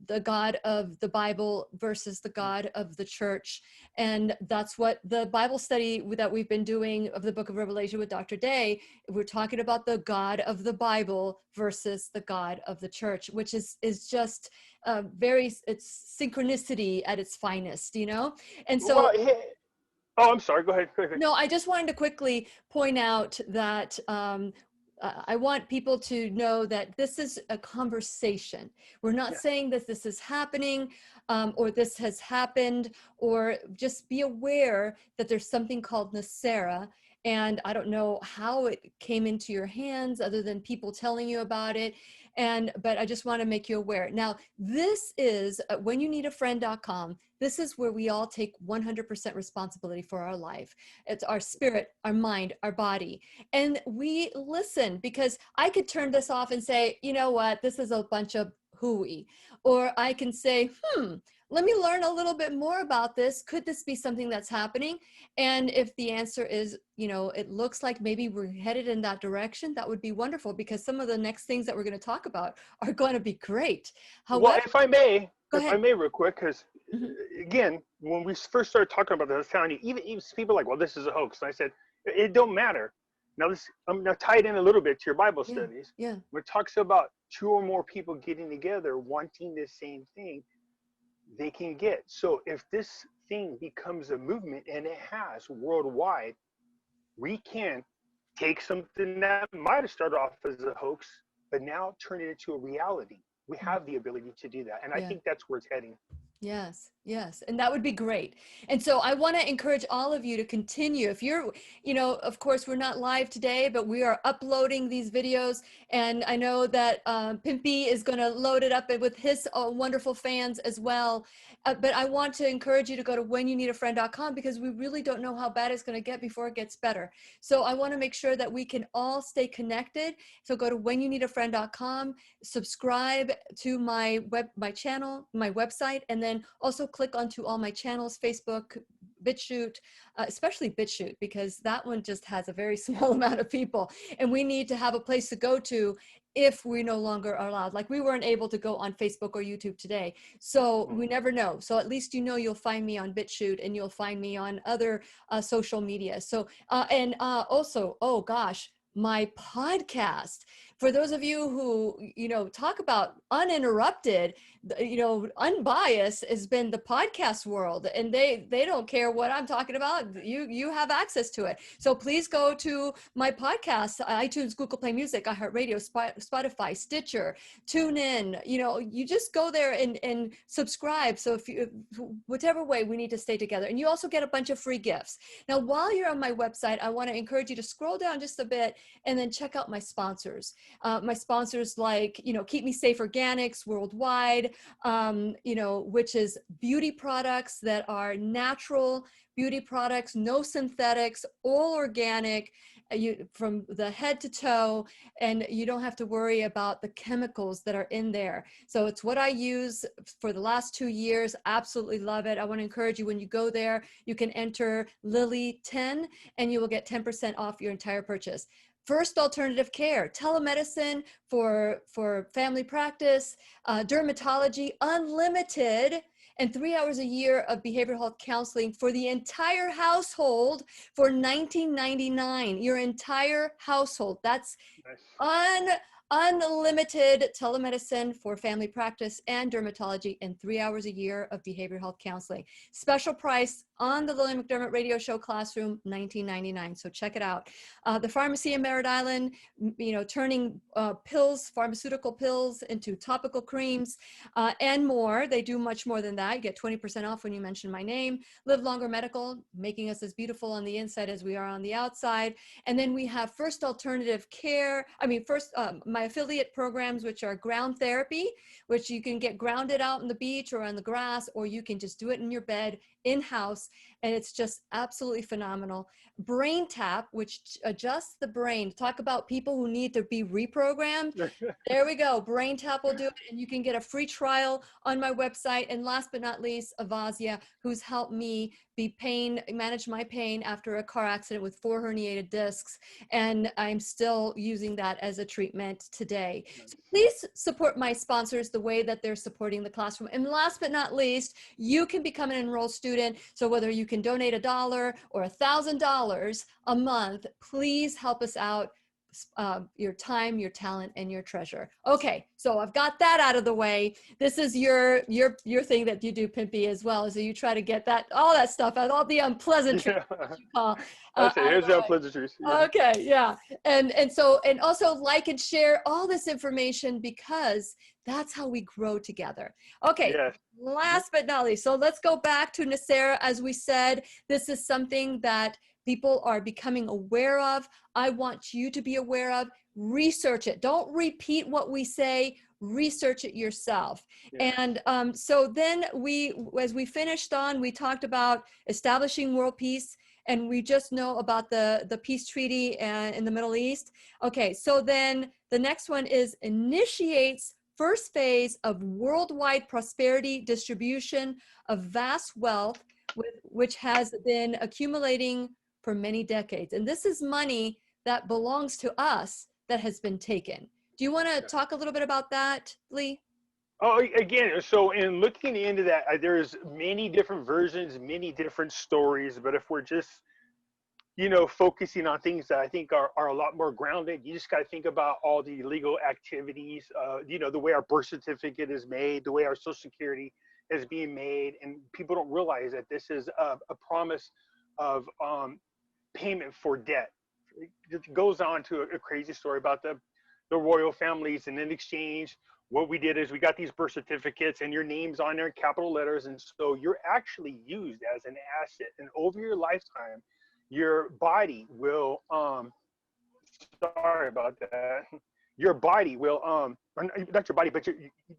S1: the God of the Bible versus the God of the church. And that's what the Bible study that we've been doing of the book of Revelation with Dr. Day, we're talking about the God of the Bible versus the God of the church, which is just it's synchronicity at its finest, And so,
S2: Well, oh, I'm sorry. Go ahead.
S1: no, I just wanted to quickly point out that I want people to know that this is a conversation. We're not saying that this is happening or this has happened, or just be aware that there's something called NESARA. And I don't know how it came into your hands other than people telling you about it. But I just want to make you aware. Now, this is whenyouneedafriend.com. This is where we all take 100% responsibility for our life. It's our spirit, our mind, our body. And we listen, because I could turn this off and say, you know what, this is a bunch of hooey. Or I can say, let me learn a little bit more about this. Could this be something that's happening? And if the answer is, it looks like maybe we're headed in that direction, that would be wonderful, because some of the next things that we're going to talk about are going to be great. However,
S2: Well, if I may,
S1: Go
S2: If I
S1: ahead.
S2: may, real quick, because
S1: Mhm.
S2: again, when we first started talking about this, I was telling you, even people are like, well, this is a hoax. And I said, it don't matter. Now, I'm going to tie it in a little bit to your Bible
S1: Yeah.
S2: studies.
S1: Yeah.
S2: When it talks about two or more people getting together, wanting the same thing, they can get. So if this thing becomes a movement, and it has worldwide, we can take something that might have started off as a hoax, but now turn it into a reality. We have the ability to do that. And I
S1: Yeah.
S2: think that's where it's heading.
S1: Yes, yes. And that would be great. And so I want to encourage all of you to continue. If you're, of course, we're not live today, but we are uploading these videos. And I know that Pimpy is going to load it up with his wonderful fans as well. But I want to encourage you to go to whenyouneedafriend.com, because we really don't know how bad it's going to get before it gets better. So I want to make sure that we can all stay connected. So go to whenyouneedafriend.com, subscribe to my channel, my website, and then also click onto all my channels, Facebook, BitChute, especially BitChute, because that one just has a very small amount of people, and we need to have a place to go to if we no longer are allowed. Like, we weren't able to go on Facebook or YouTube today, so we never know. So at least you'll find me on BitChute, and you'll find me on other social media. So and also, oh gosh, my podcast. For those of you who, talk about uninterrupted, unbiased has been the podcast world, and they don't care what I'm talking about. You have access to it. So please go to my podcast, iTunes, Google Play Music, iHeartRadio, Spotify, Stitcher, tune in. You just go there and subscribe. So whichever way, we need to stay together. And you also get a bunch of free gifts. Now, while you're on my website, I want to encourage you to scroll down just a bit and then check out my sponsors. My sponsors like, Keep Me Safe Organics Worldwide, which is beauty products that are natural beauty products, no synthetics, all organic, from the head to toe, and you don't have to worry about the chemicals that are in there. So it's what I use for the last 2 years. Absolutely love it. I want to encourage you, when you go there, you can enter Lily10 and you will get 10% off your entire purchase. First Alternative Care, telemedicine for family practice, dermatology, unlimited, and 3 hours a year of behavioral health counseling for the entire household for $19.99. Your entire household. That's
S2: Nice.
S1: unlimited telemedicine for family practice and dermatology, and 3 hours a year of behavioral health counseling. Special price on the Lillian McDermott Radio Show Classroom, $19.99. So check it out. The pharmacy in Merritt Island, turning pills, pharmaceutical pills into topical creams, and more. They do much more than that. You get 20% off when you mention my name. Live Longer Medical, making us as beautiful on the inside as we are on the outside. And then we have First Alternative Care. My affiliate programs, which are ground therapy, which you can get grounded out on the beach or on the grass, or you can just do it in your bed, in-house, and it's just absolutely phenomenal. Brain Tap, which adjusts the brain. Talk about people who need to be reprogrammed. There we go. Brain Tap will do it, and you can get a free trial on my website. And last but not least, Avazia, who's helped me manage my pain after a car accident with 4 herniated discs, and I'm still using that as a treatment today. So please support my sponsors the way that they're supporting the classroom. And last but not least, you can become an enrolled student. So whether you can donate $1 or $1,000 a month, please help us out. Your time, your talent, and your treasure. Okay, so I've got that out of the way. This is your thing that you do, Pimpy, as well. So you try to get all that stuff out, all the unpleasantries, that you call.
S2: Here's the unpleasantries. Yeah.
S1: Okay, yeah, and also like and share all this information, because that's how we grow together. Okay.
S2: Yes.
S1: Last but not least, so let's go back to NESARA. As we said, this is something that people are becoming aware of. I want you to be aware of. Research it. Don't repeat what we say. Research it yourself.
S2: Yeah.
S1: And so then as we finished on, we talked about establishing world peace, and we just know about the peace treaty in the Middle East. Okay, so then the next one is initiates first phase of worldwide prosperity distribution of vast wealth, which has been accumulating for many decades. And this is money that belongs to us that has been taken. Do you want to talk a little bit about that, Lee?
S2: Oh, again, so in looking into that, there's many different versions, many different stories. But if we're just, focusing on things that I think are a lot more grounded, you just got to think about all the illegal activities, the way our birth certificate is made, the way our social security is being made. And people don't realize that this is a promise of payment for debt. It goes on to a crazy story about the royal families, and in exchange, what we did is we got these birth certificates and your name's on there in capital letters, and so you're actually used as an asset, and over your lifetime your body will sorry about that, your body will not your body, but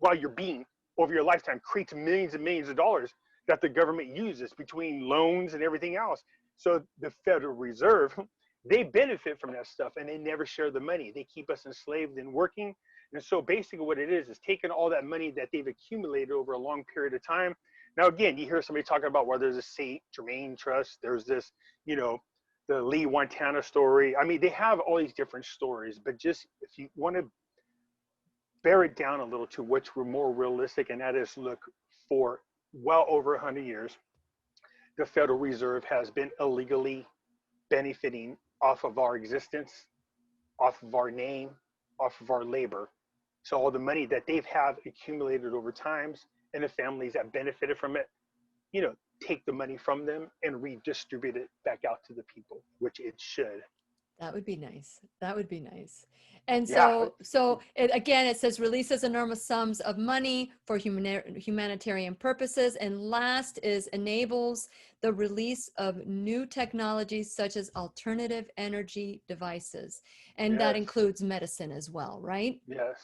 S2: while you're being over your lifetime creates millions and millions of dollars that the government uses between loans and everything else. So the Federal Reserve, they benefit from that stuff, and they never share the money. They keep us enslaved and working. And so basically what it is taking all that money that they've accumulated over a long period of time. Now, again, you hear somebody talking about, well, there's a St. Germain Trust, there's this, the Lee Montana story. I mean, they have all these different stories, but just if you want to bear it down a little to what's more realistic, and that is, look, for well over 100 years, the Federal Reserve has been illegally benefiting off of our existence, off of our name, off of our labor. So all the money that they've have accumulated over times, and the families that benefited from it, take the money from them and redistribute it back out to the people, which it should.
S1: That would be nice. That would be nice. And
S2: Yeah.
S1: so it says releases enormous sums of money for humanitarian purposes. And last is enables the release of new technologies such as alternative energy devices. And that
S2: Yes.
S1: includes medicine as well, right?
S2: Yes.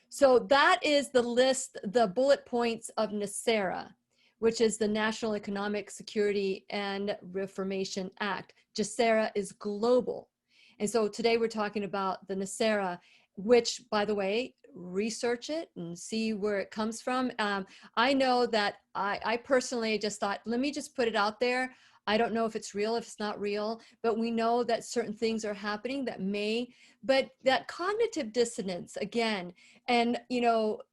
S1: So that is the list, the bullet points of NESARA, which is the National Economic Security and Reformation Act. GESARA is global. And so today we're talking about the NESARA, which, by the way, research it and see where it comes from. I know that I personally just thought, let me just put it out there. I don't know if it's real, if it's not real, but we know that certain things are happening but that cognitive dissonance again, and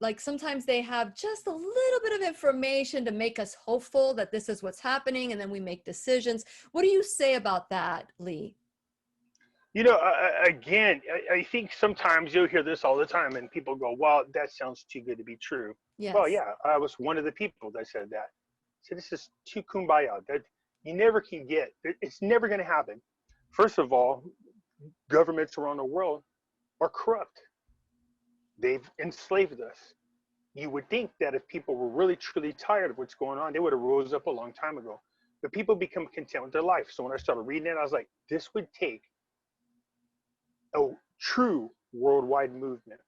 S1: like sometimes they have just a little bit of information to make us hopeful that this is what's happening, and then we make decisions. What do you say about that, Lee?
S2: Again, I think sometimes you'll hear this all the time, and people go, well, that sounds too good to be true.
S1: Yes.
S2: Well, yeah, I was one of the people that said that. So this is too kumbaya. That you never can get. It's never going to happen. First of all, governments around the world are corrupt. They've enslaved us. You would think that if people were really, truly tired of what's going on, they would have rose up a long time ago. But people become content with their life. So when I started reading it, I was like, this would take a true worldwide movement.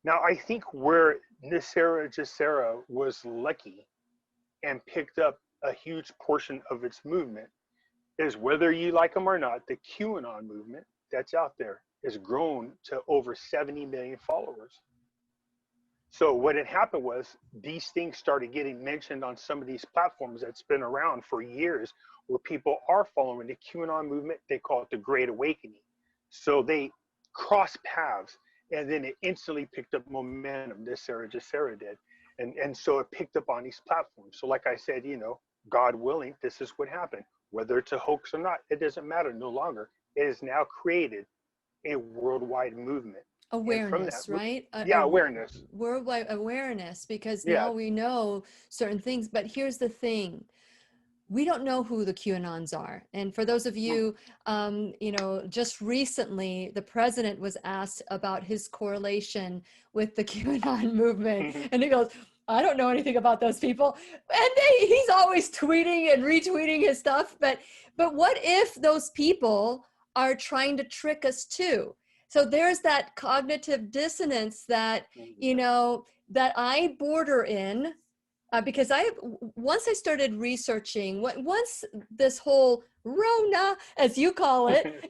S2: Now, I think where NESARA GESARA was lucky and picked up a huge portion of its movement is, whether you like them or not, the QAnon movement that's out there has grown to over 70 million followers. So what had happened was these things started getting mentioned on some of these platforms that's been around for years, where people are following the QAnon movement. They call it the Great Awakening. So they crossed paths, and then it instantly picked up momentum. NESARA GESARA did. And so it picked up on these platforms. So like I said, God willing, this is what happened. Whether it's a hoax or not, it doesn't matter no longer. It has now created a worldwide movement.
S1: Awareness, right?
S2: Awareness.
S1: Worldwide awareness, because now we know certain things. But here's the thing. We don't know who the QAnons are. And for those of you, just recently, the president was asked about his correlation with the QAnon movement. And he goes, I don't know anything about those people. And he's always tweeting and retweeting his stuff. But what if those people are trying to trick us too? So there's that cognitive dissonance that, that I border in. Because once I started researching, once this whole Rona, as you call it,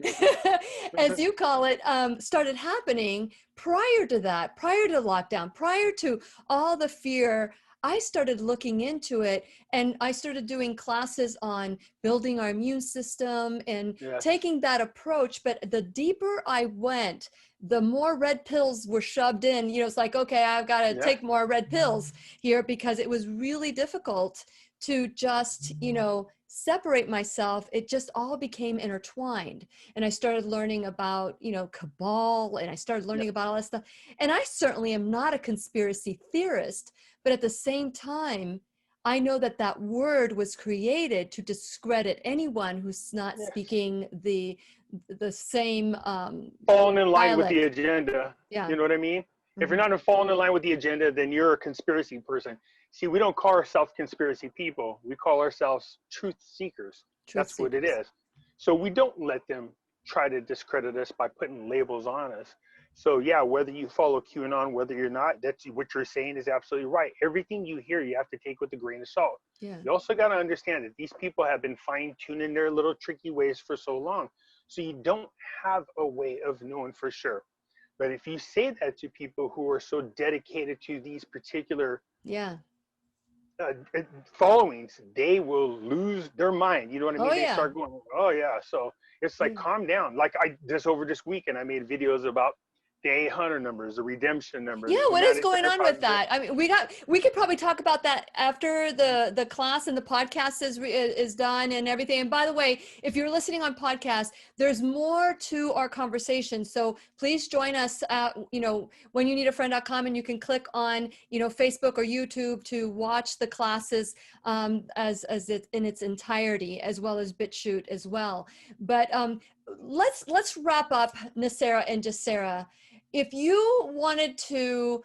S1: as you call it, started happening prior to that, prior to lockdown, prior to all the fear. I started looking into it, and I started doing classes on building our immune system and
S2: Yes.
S1: taking that approach. But the deeper I went, the more red pills were shoved in. It's like, okay, I've got to
S2: Yeah.
S1: take more red pills here, because it was really difficult to just, separate myself. It just all became intertwined. And I started learning about, cabal, and I started learning about all that stuff. And I certainly am not a conspiracy theorist, but at the same time, I know that that word was created to discredit anyone who's not speaking the same
S2: falling in line with
S1: dialect.
S2: the agenda.
S1: Yeah.
S2: You know what I mean? If you're not falling in line with the agenda, then you're a conspiracy person. See, we don't call ourselves conspiracy people. We call ourselves truth seekers. That's what it is. So we don't let them try to discredit us by putting labels on us. So yeah, whether you follow QAnon, whether you're not, that's what you're saying is absolutely right. Everything you hear, you have to take with a grain of salt.
S1: Yeah.
S2: You also got to understand that these people have been fine-tuning their little tricky ways for so long. So you don't have a way of knowing for sure. But if you say that to people who are so dedicated to these particular followings, they will lose their mind. You know what I mean? They start going, oh yeah. So it's like, calm down. Like over this weekend, I made videos about the 800 numbers, the redemption numbers.
S1: Yeah, what is going on with that? I mean, we could probably talk about that after the class and the podcast is done and everything. And by the way, if you're listening on podcast, there's more to our conversation. So please join us at, whenyouneedafriend.com, and you can click on, Facebook or YouTube to watch the classes as it in its entirety, as well as BitChute as well. But let's wrap up NESARA and GESARA. If you wanted to,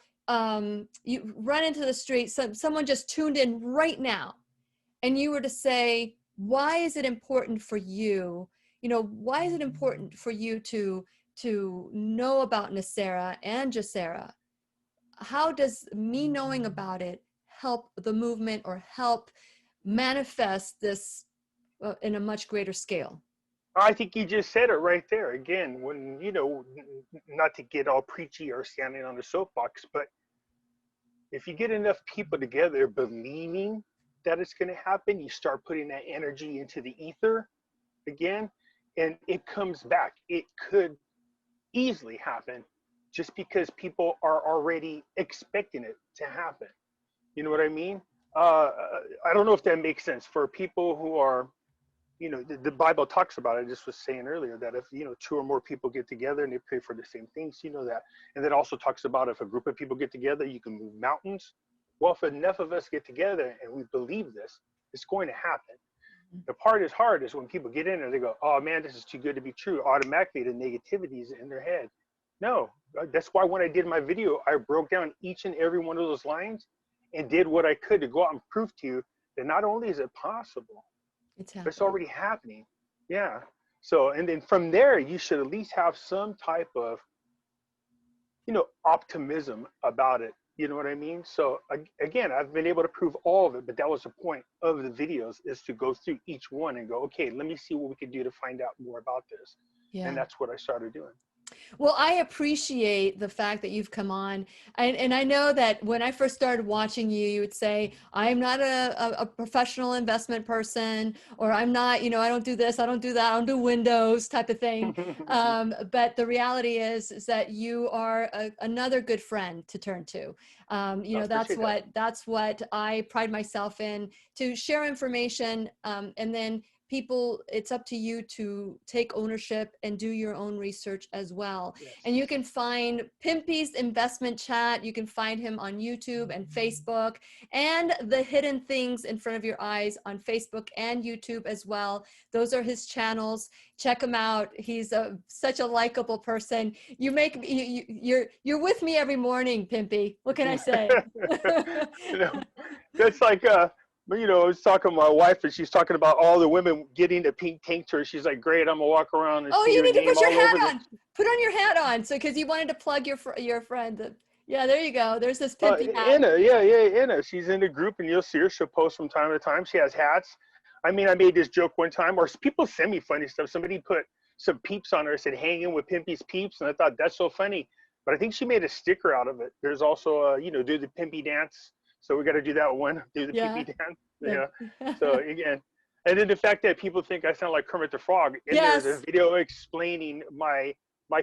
S1: you run into the street, someone just tuned in right now, and you were to say, why is it important for you? Why is it important for you to know about NESARA and GESARA? How does me knowing about it help the movement or help manifest this in a much greater scale?
S2: I think you just said it right there. Again, when, not to get all preachy or standing on the soapbox, but if you get enough people together believing that it's going to happen, you start putting that energy into the ether again, and it comes back. It could easily happen just because people are already expecting it to happen. You know what I mean? I don't know if that makes sense for people who are, the Bible talks about it. I just was saying earlier that if, two or more people get together and they pray for the same things, that. And that also talks about if a group of people get together, you can move mountains. Well, if enough of us get together and we believe this, it's going to happen. The part is hard is when people get in there, they go, oh man, this is too good to be true. Automatically the negativity is in their head. No, that's why when I did my video, I broke down each and every one of those lines and did what I could to go out and prove to you that not only is it possible, it's already happening. Yeah. So, and then from there, you should at least have some type of, optimism about it. You know what I mean? So again, I've been able to prove all of it, but that was the point of the videos, is to go through each one and go, okay, let me see what we can do to find out more about this. Yeah. And that's what I started doing.
S1: Well, I appreciate the fact that you've come on. And I know that when I first started watching you, you would say, I'm not a professional investment person, or I'm not, I don't do this, I don't do that, I don't do Windows type of thing. But the reality is that you are another good friend to turn to. That's what I pride myself in, to share information, and then people, it's up to you to take ownership and do your own research as well. Yes. And you can find Pimpy's Investment Chat. You can find him on YouTube and Facebook, and The Hidden Things in Front of Your Eyes on Facebook and YouTube as well. Those are his channels. Check him out. He's such a likable person. You make you're with me every morning, Pimpy. What can I say?
S2: That's like I was talking to my wife, and she's talking about all the women getting the pink tank to her. She's like, great, I'm gonna walk around and see
S1: you need to put your hat on. Put on your hat on, so because you wanted to plug your friend. Yeah, there you go. There's this Pimpy hat.
S2: Anna, Anna. She's in the group, and you'll see her. She'll post from time to time. She has hats. I mean, I made this joke one time, or people send me funny stuff. Somebody put some peeps on her, said hanging with Pimpy's peeps, and I thought that's so funny. But I think she made a sticker out of it. There's also you know, do the Pimpy dance. So we got to do that one, do the
S1: Yeah.
S2: Pimpy dance. Yeah. So again, and then the fact that people think I sound like Kermit the Frog, and
S1: Yes.
S2: there's a video explaining my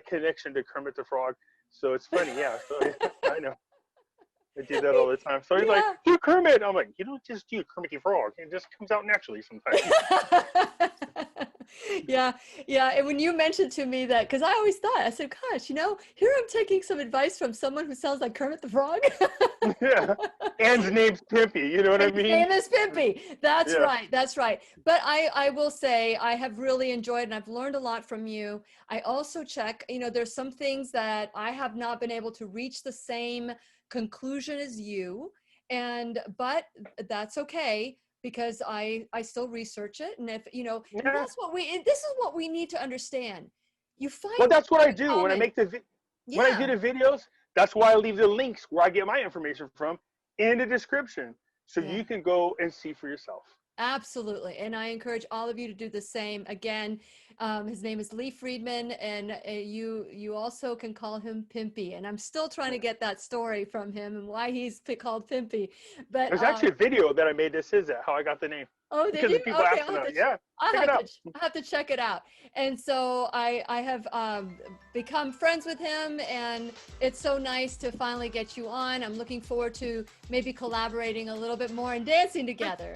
S2: connection to Kermit the Frog. So it's funny, yeah. So I know. I do that all the time. So he's like, do Kermit. I'm like, you don't just do Kermit the Frog. It just comes out naturally sometimes.
S1: Yeah. And when you mentioned to me that, because I always thought, I said, gosh, you know, here I'm taking some advice from someone who sounds like Kermit the Frog.
S2: Yeah. Ann's name's Pimpy. You know what I mean?
S1: His name is Pimpy. That's
S2: Yeah.
S1: right. That's right. But I will say I have really enjoyed and I've learned a lot from you. I also check, you know, there's some things that I have not been able to reach the same conclusion as you. But that's okay, because I still research it. And if, you know, and
S2: Yeah.
S1: this is what we need to understand. You find
S2: Well, that's what I do when I
S1: common-
S2: make when I do the videos. That's why I leave the links where I get my information from in the description, so
S1: Yeah.
S2: you can go and see for yourself.
S1: Absolutely. And I encourage all of you to do the same. Again, his name is Lee Freeman, and you also can call him Pimpy. And I'm still trying to get that story from him and why he's called Pimpy. But
S2: There's actually a video that I made that says that, how I got the name.
S1: oh, did
S2: Because
S1: you?
S2: of people
S1: Okay,
S2: asking that. Yeah, check it out.
S1: I'll have to check it out. And so I have become friends with him, and it's so nice to finally get you on. I'm looking forward to maybe collaborating a little bit more and dancing together.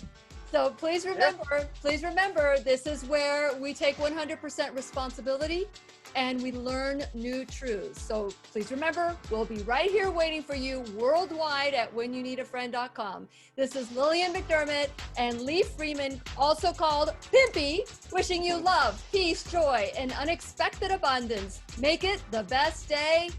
S1: So please remember, this is where we take 100% responsibility and we learn new truths. So please remember, we'll be right here waiting for you worldwide at whenyouneedafriend.com. This is Lillian McDermott and Lee Freeman, also called Pimpy, wishing you love, peace, joy, and unexpected abundance. Make it the best day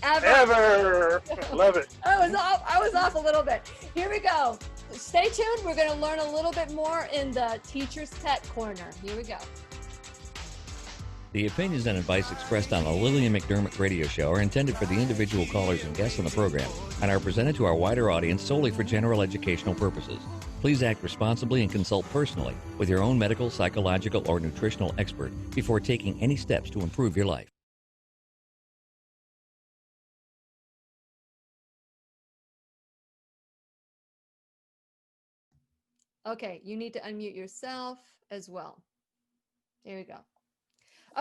S1: ever.
S2: Love it.
S1: I was off a little bit. Here we go. Stay tuned. We're going to learn a little bit more in the Teacher's Pet Corner. Here we go.
S3: The opinions and advice expressed on the Lillian McDermott radio show are intended for the individual callers and guests on the program and are presented to our wider audience solely for general educational purposes. Please act responsibly and consult personally with your own medical, psychological, or nutritional expert before taking any steps to improve your life.
S1: Okay, you need to unmute yourself as well. There we go.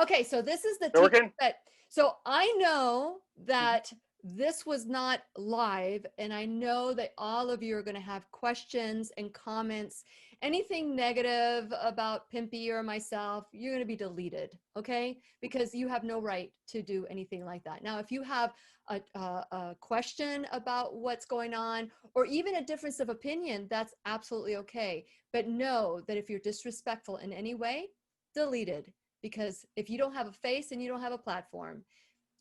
S1: Okay, so this is the Teacher's Pet. So I know that this was not live, and I know that all of you are going to have questions and comments. Anything negative about Pimpy or myself, you're going to be deleted, okay? Because you have no right to do anything like that. Now, if you have a question about what's going on, or even a difference of opinion, that's absolutely okay. But know that if you're disrespectful in any way, deleted. Because if you don't have a face and you don't have a platform,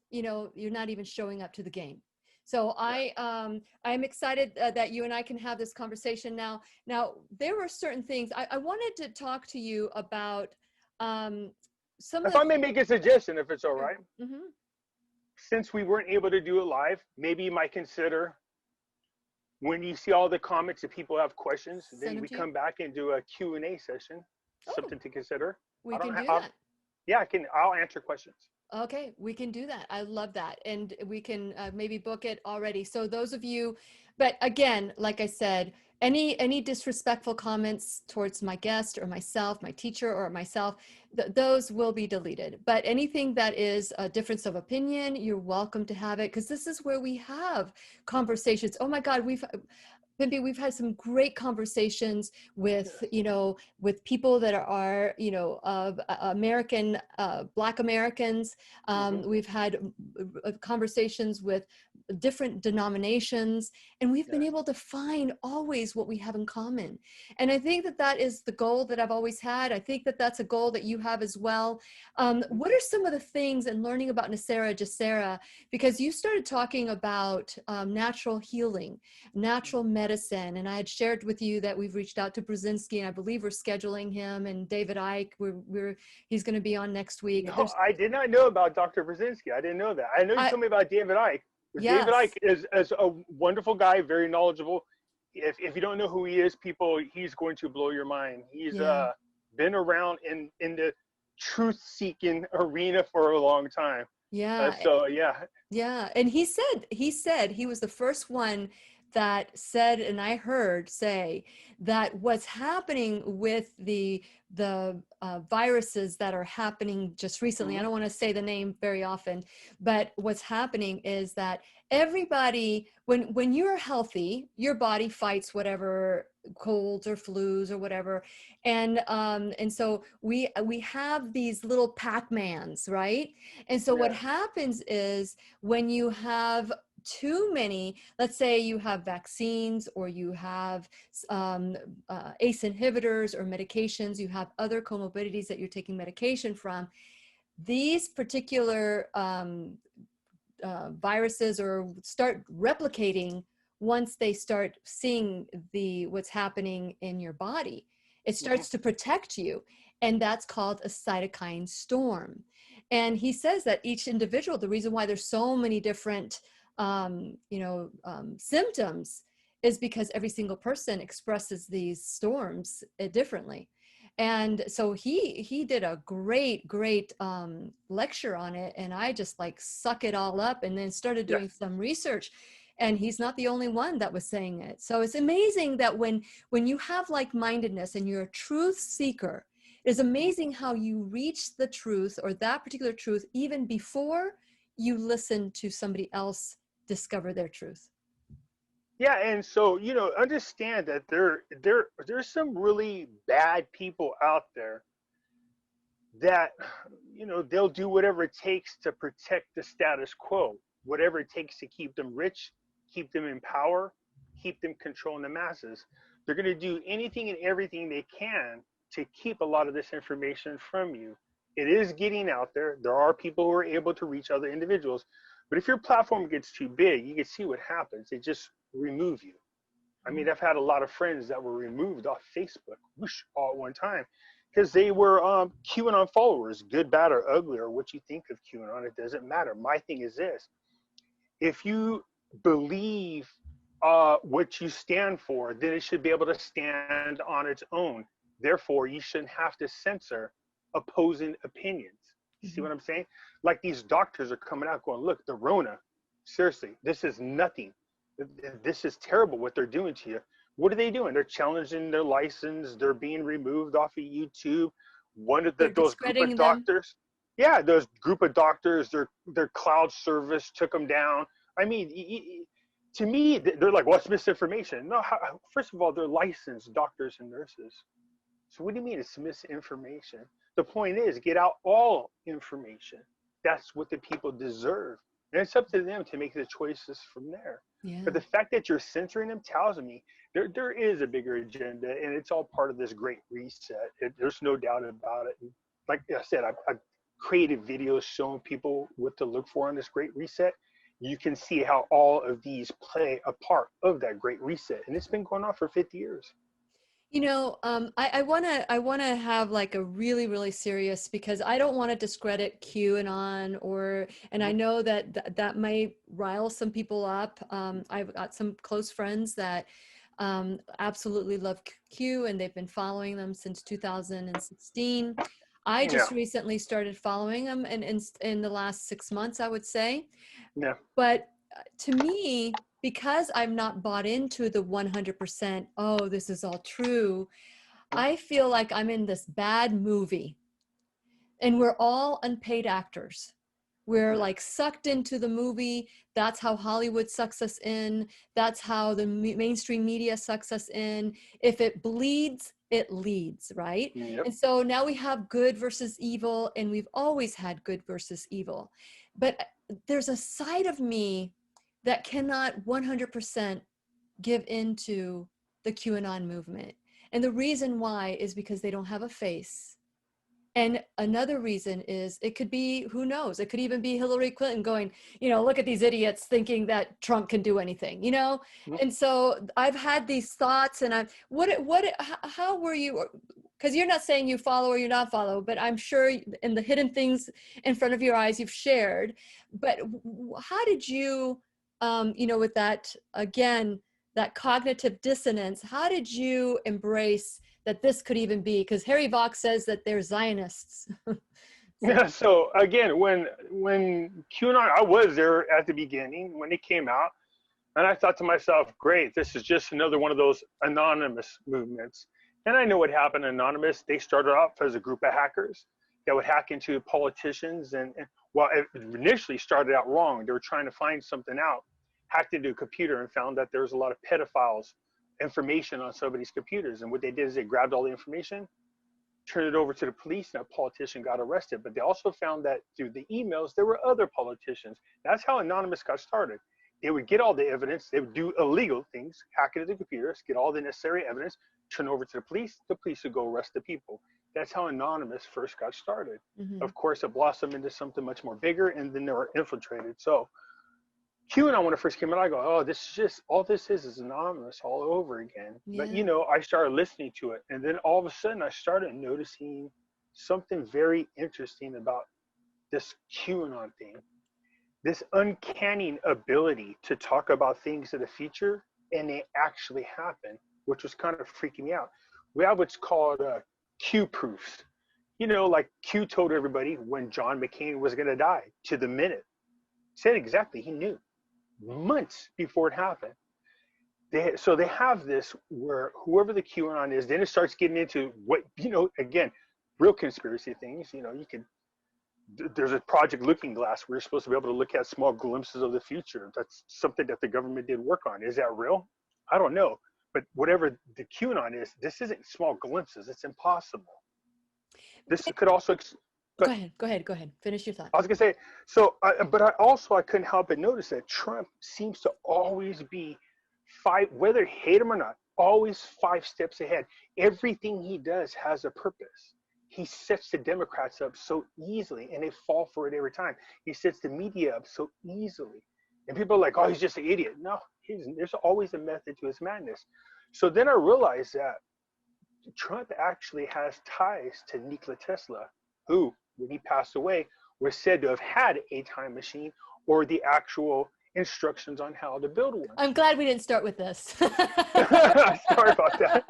S1: you know, you're not even showing up to the game. So I'm excited that you and I can have this conversation now. Now, there were certain things I wanted to talk to you about. Some
S2: If I may make a suggestion, if it's all right.
S1: Mm-hmm.
S2: Since we weren't able to do it live, maybe you might consider, when you see all the comments and people have questions, then we come back and do a Q&A session. Something to consider.
S1: We can do that.
S2: Yeah, I'll answer questions.
S1: Okay, we can do that. I love that. And we can maybe book it already. So those of you, but again, like I said, any disrespectful comments towards my guest or myself, my teacher or myself, those will be deleted. But anything that is a difference of opinion, you're welcome to have it, because this is where we have conversations. Oh my God, Pimpy, we've had some great conversations with, you know, with people that are, you know, American, Black Americans. We've had conversations with different denominations, and we've been able to find always what we have in common. And I think that that is the goal that I've always had. I think that that's a goal that you have as well. What are some of the things in learning about NESARA GESARA? Because you started talking about natural healing, natural medicine, and I had shared with you that we've reached out to Brzezinski, and I believe we're scheduling him, and David Icke, he's going to be on next week.
S2: No, I did not know about Dr. Brzezinski. I didn't know that. I know you told me about David Icke.
S1: Yes.
S2: David Icke is a wonderful guy, very knowledgeable. if you don't know who he is, people, he's going to blow your mind. He's
S1: Yeah.
S2: been around in the truth seeking arena for a long time.
S1: Yeah.
S2: So yeah.
S1: Yeah, and he said he was the first one that said, and I heard say that what's happening with the viruses that are happening just recently. I
S2: Mhm.
S1: don't want to say the name very often, but what's happening is that everybody, when you're healthy, your body fights whatever colds or flus or whatever, and so we have these little Pac-Mans, right? And so what
S2: Yeah.
S1: happens is when you have too many, let's say you have vaccines or you have ACE inhibitors or medications, you have other comorbidities that you're taking medication from, these particular viruses or start replicating once they start seeing what's happening in your body. It
S2: Mhm.
S1: starts to protect you, and that's called a cytokine storm. And he says that each individual, the reason why there's so many different symptoms is because every single person expresses these storms differently. And so he did a great lecture on it, and I just like suck it all up and then started
S2: Yeah.
S1: doing some research. And he's not the only one that was saying it. So it's amazing that when you have like-mindedness and you're a truth seeker, it's amazing how you reach the truth or that particular truth even before you listen to somebody else discover their truth.
S2: Yeah, and so understand that there's some really bad people out there that they'll do whatever it takes to protect the status quo, whatever it takes to keep them rich, keep them in power, keep them controlling the masses. They're going to do anything and everything they can to keep a lot of this information from you. It is getting out there. There are people who are able to reach other individuals, but if your platform gets too big, you can see what happens. They just remove you. I mean, I've had a lot of friends that were removed off Facebook, whoosh, all at one time, because they were QAnon followers, good, bad, or ugly, or what you think of QAnon. It doesn't matter. My thing is this: if you believe what you stand for, then it should be able to stand on its own. Therefore, you shouldn't have to censor opposing opinions. You see
S1: Mhm.
S2: what I'm saying? Like these doctors are coming out going, look, the Rona, seriously, this is nothing. This is terrible what they're doing to you. What are they doing? They're challenging their license. They're being removed off of YouTube. One of
S1: They're
S2: those group of
S1: discrediting them.
S2: doctors, yeah, those group of doctors, their cloud service took them down. I mean, to me, they're like, what's misinformation? No, first of all, they're licensed doctors and nurses. So what do you mean it's misinformation? The point is, get out all information. That's what the people deserve. And it's up to them to make the choices from there.
S1: Yeah.
S2: But the fact that you're censoring them tells me there is a bigger agenda, and it's all part of this great reset. There's no doubt about it. And like I said, I've created videos showing people what to look for on this great reset. You can see how all of these play a part of that great reset. And it's been going on for 50 years.
S1: I wanna have like a really serious, because I don't want to discredit QAnon and I
S2: Mhm.
S1: know that may rile some people up. I've got some close friends that absolutely love Q, and they've been following them since 2016. I
S2: Yeah,
S1: just recently started following them in the last 6 months, I would say.
S2: yeah.
S1: But to me, because I'm not bought into the 100%, oh, this is all true, I feel like I'm in this bad movie, and we're all unpaid actors. We're like sucked into the movie. That's how Hollywood sucks us in. That's how the mainstream media sucks us in. If it bleeds, it leads, right?
S2: Yep.
S1: And so now we have good versus evil, and we've always had good versus evil. But there's a side of me that cannot 100% give into the QAnon movement. And the reason why is because they don't have a face. And another reason is it could be, who knows, it could even be Hillary Clinton going, look at these idiots thinking that Trump can do anything.
S2: Mhm.
S1: And so I've had these thoughts, and how were you, because you're not saying you follow or you not follow, but I'm sure in the hidden things in front of your eyes you've shared. But how did you, with that, again, that cognitive dissonance, how did you embrace that this could even be? Because Harry Vox says that they're Zionists.
S2: Yeah, so again, when QAnon, I was there at the beginning when it came out, and I thought to myself, great, this is just another one of those anonymous movements. And I know what happened anonymous. They started off as a group of hackers that would hack into politicians, and well, it initially started out wrong. They were trying to find something out, hacked into a computer and found that there was a lot of pedophiles information on somebody's computers. And what they did is they grabbed all the information, turned it over to the police, and that politician got arrested. But they also found that through the emails, there were other politicians. That's how Anonymous got started. They would get all the evidence, they would do illegal things, hack into the computers, get all the necessary evidence, turn over to the police would go arrest the people. That's how Anonymous first got started.
S1: Mhm.
S2: Of course, it blossomed into something much more bigger, and then they were infiltrated. So QAnon, when it first came out, I go, oh, this is just, all this is Anonymous all over again. But,
S1: Yeah.
S2: I started listening to it. And then all of a sudden, I started noticing something very interesting about this QAnon thing. This uncanny ability to talk about things of the future, and they actually happen, which was kind of freaking me out. We have what's called Q proofs. Like Q told everybody when John McCain was going to die to the minute. Said exactly, he knew months before it happened. So they have this where whoever the QAnon is, then it starts getting into what, again, real conspiracy things. There's a Project Looking Glass where you're supposed to be able to look at small glimpses of the future. That's something that the government did work on. Is that real? I don't know. But whatever the QAnon is, this isn't small glimpses. It's impossible. This could also
S1: Go ahead. Finish your thought.
S2: I was gonna say, so, but I couldn't help but notice that Trump seems to always be whether hate him or not, always 5 steps ahead. Everything he does has a purpose. He sets the Democrats up so easily, and they fall for it every time. He sets the media up so easily, and people are like, "Oh, he's just an idiot." No, there's always a method to his madness. So then I realized that Trump actually has ties to Nikola Tesla, who, when he passed away, was said to have had a time machine or the actual instructions on how to build one.
S1: I'm glad we didn't start with this.
S2: Sorry about that.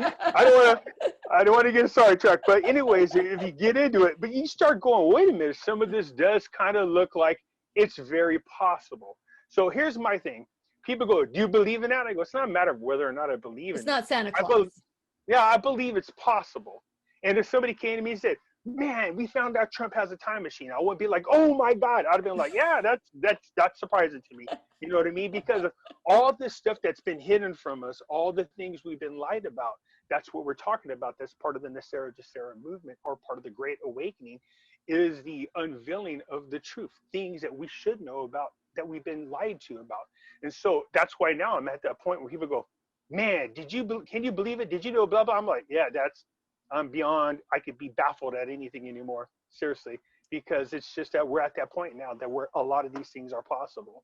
S2: I don't want to get sidetracked. But anyways, if you get into it, but you start going, wait a minute, some of this does kind of look like it's very possible. So here's my thing. People go, do you believe in that? I go, it's not a matter of whether or not I believe in it.
S1: It's not Santa Claus.
S2: I believe it's possible. And if somebody came to me and said, man, we found out Trump has a time machine, I wouldn't be like, oh my God. I'd have been like, yeah, that's surprising to me. You know what I mean? Because of all this stuff that's been hidden from us, all the things we've been lied about, that's what we're talking about. That's part of the NESARA GESARA movement, or part of the Great Awakening, is the unveiling of the truth, things that we should know about, that we've been lied to about. And so that's why now I'm at that point where people go, man, can you believe it? Did you know blah, blah? I'm like, yeah, I'm beyond, I could be baffled at anything anymore, seriously, because it's just that we're at that point now that where a lot of these things are possible.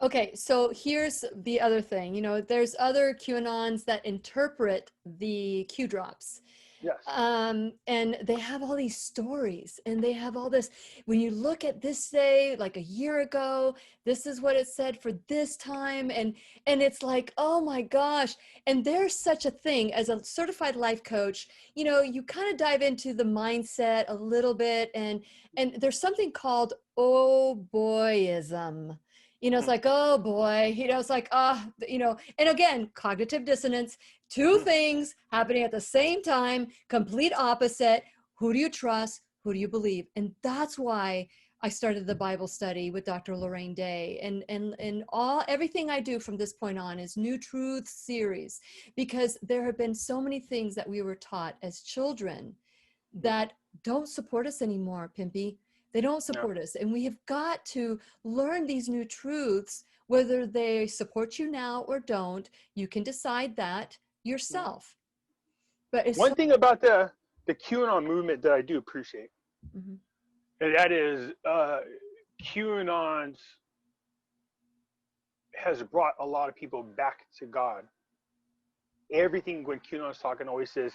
S1: Okay, so here's the other thing. There's other QAnons that interpret the Q drops.
S2: Yes.
S1: And they have all these stories, and they have all this. When you look at this day, like a year ago, this is what it said for this time, and it's like, oh my gosh. And there's such a thing as a certified life coach. You kind of dive into the mindset a little bit, and there's something called oh boyism. It's like, oh boy, it's like, and again, cognitive dissonance, 2 things happening at the same time, complete opposite. Who do you trust? Who do you believe? And that's why I started the Bible study with Dr. Lorraine Day, and everything I do from this point on is New Truth series, because there have been so many things that we were taught as children that don't support us anymore, Pimpy. They don't support us. And we have got to learn these new truths, whether they support you now or don't. You can decide that yourself. But it's
S2: one thing about the QAnon movement that I do appreciate, and that is QAnon has brought a lot of people back to God. Everything when QAnon's talking always says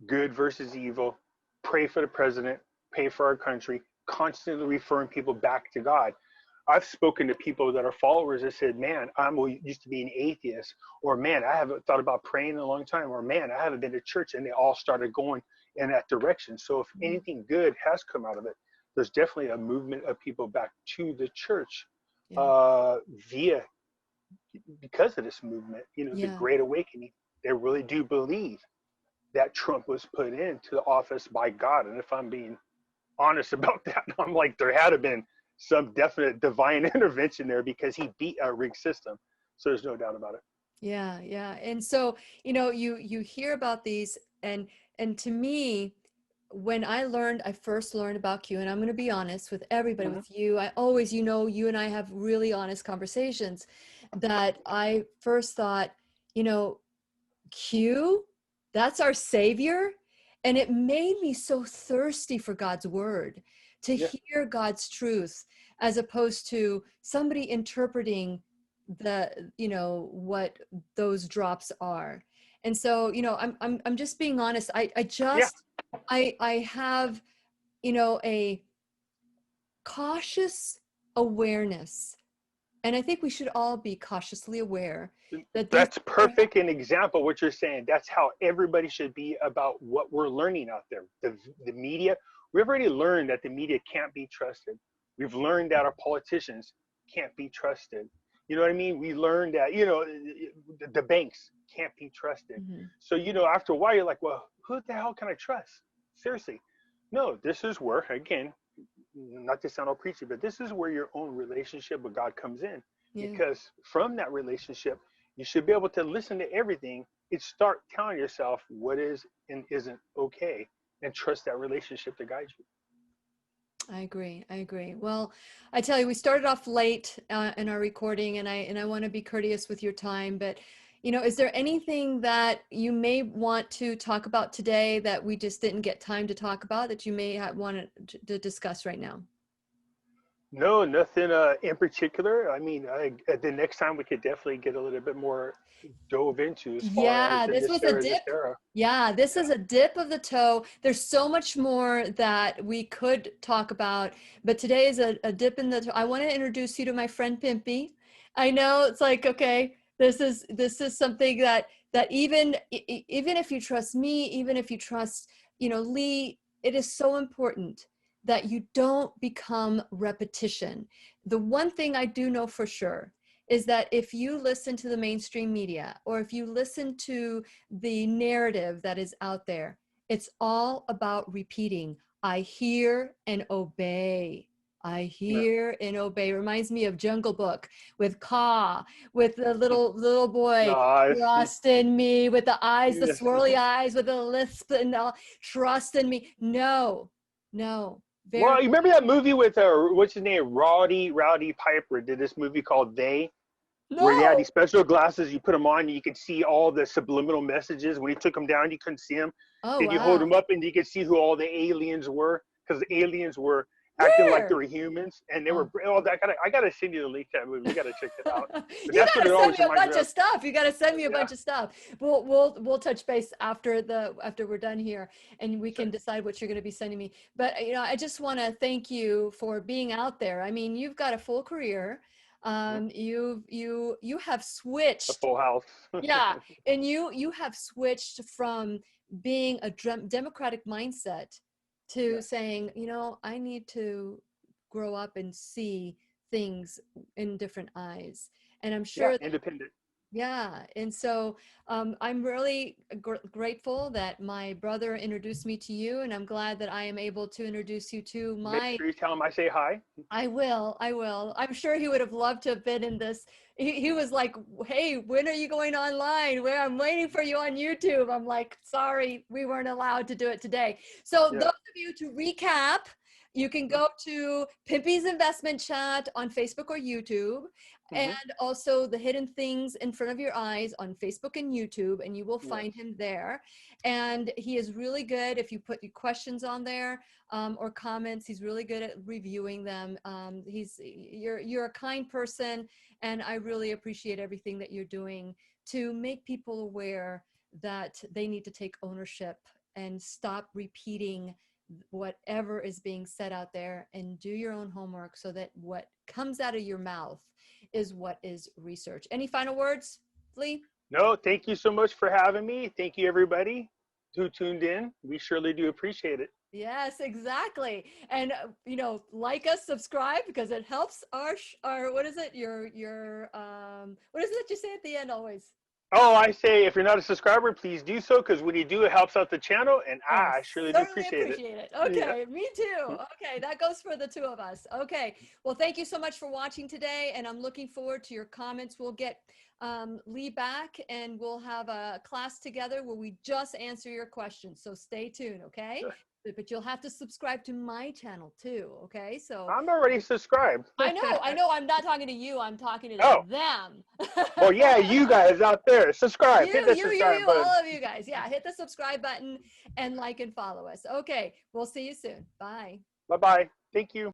S2: good versus evil, pray for the president, pay for our country, constantly referring people back to God. I've spoken to people that are followers that said, man, used to be an atheist, or man, I haven't thought about praying in a long time, or man, I haven't been to church, and they all started going in that direction. So if anything good has come out of it, there's definitely a movement of people back to the church via because of this movement, the Great Awakening. They really do believe that Trump was put into the office by God. And if I'm being honest about that, I'm like, there had to have been some definite divine intervention there, because he beat a rigged system. So there's no doubt about it.
S1: Yeah, yeah. And so, you hear about these, and to me, when I first learned about Q, and I'm going to be honest with everybody, with you, I always, you and I have really honest conversations, that I first thought, Q, that's our savior. And it made me so thirsty for God's word, to hear God's truth, as opposed to somebody interpreting what those drops are. And so, I'm just being honest. I have, a cautious awareness. And I think we should all be cautiously aware that
S2: that's perfect an example what you're saying. That's how everybody should be about what we're learning out there. The media, we've already learned that the media can't be trusted. We've learned that our politicians can't be trusted. You know what I mean? We learned that, the banks can't be trusted. So, after a while, you're like, well, who the hell can I trust? Seriously. No, this is where, again, not to sound all preachy, but this is where your own relationship with God comes in. Because from that relationship, you should be able to listen to everything and start telling yourself what is and isn't okay, and trust that relationship to guide you.
S1: I agree. Well, I tell you, we started off late in our recording, and I want to be courteous with your time, but is there anything that you may want to talk about today that we just didn't get time to talk about, that you may want to discuss right now?
S2: No, nothing in particular. I mean, the next time we could definitely get a little bit more dove into as far as
S1: this was a dip. Yeah, this is a dip of the toe. There's so much more that we could talk about, but today is a dip in the toe. I want to introduce you to my friend Pimpy. I know it's like, okay, this is something that even if you trust me, even if you trust, Lee, it is so important that you don't become repetition. The one thing I do know for sure is that if you listen to the mainstream media, or if you listen to the narrative that is out there, it's all about repeating, I hear and obey. I hear and obey. Reminds me of Jungle Book with Ka, with the little boy, trust in me, with the eyes, the swirly eyes, with the lisp, and all, trust in me. No.
S2: Well, you remember that movie with what's his name, Rowdy Piper did this movie called They, where they had these special glasses. You put them on, and you could see all the subliminal messages. When he took them down, you couldn't see them. Then you hold them up, and you could see who all the aliens were, because the aliens were acting like they were humans, and they were all that. I gotta send you the link to that movie. You gotta check it out.
S1: You gotta send me a bunch of stuff. You gotta send me a bunch of stuff. We'll touch base after we're done here, and we can decide what you're gonna be sending me. But I just want to thank you for being out there. I mean, you've got a full career. You have switched.
S2: A full house.
S1: Yeah, and you have switched from being a democratic mindset to saying, I need to grow up and see things in different eyes. And I'm sure
S2: independent.
S1: Yeah. And so I'm really grateful that my brother introduced me to you, and I'm glad that I am able to introduce you to
S2: Make sure you tell him I say hi.
S1: I will. I'm sure he would have loved to have been in this. He was like, hey, when are you going online? I'm waiting for you on YouTube. I'm like, sorry, we weren't allowed to do it today. So those of you, to recap, you can go to Pimpy's Investment Chat on Facebook or YouTube, and also The Hidden Things in Front of Your Eyes on Facebook and YouTube, and you will find him there. And he is really good. If you put your questions on there or comments, he's really good at reviewing them. You're a kind person, and I really appreciate everything that you're doing to make people aware that they need to take ownership and stop repeating whatever is being said out there, and do your own homework so that what comes out of your mouth is what is research. Any final words, Lee?
S2: No, thank you so much for having me. Thank you, everybody who tuned in. We surely do appreciate it.
S1: Yes, exactly. And like us, subscribe, because it helps our what is it? Your what is it that you say at the end always?
S2: Oh, I say, if you're not a subscriber, please do so, because when you do, it helps out the channel, and I surely do appreciate it.
S1: Okay, me too. Okay, that goes for the two of us. Okay, well, thank you so much for watching today, and I'm looking forward to your comments. We'll get Lee back, and we'll have a class together where we just answer your questions. So stay tuned, okay? But you'll have to subscribe to my channel too, okay? So
S2: I'm already subscribed.
S1: I know. I'm not talking to you. I'm talking to them.
S2: Oh yeah, you guys out there, subscribe. Hit the subscribe button.
S1: All of you guys. Yeah, hit the subscribe button and like and follow us. Okay, we'll see you soon. Bye.
S2: Bye-bye. Thank you.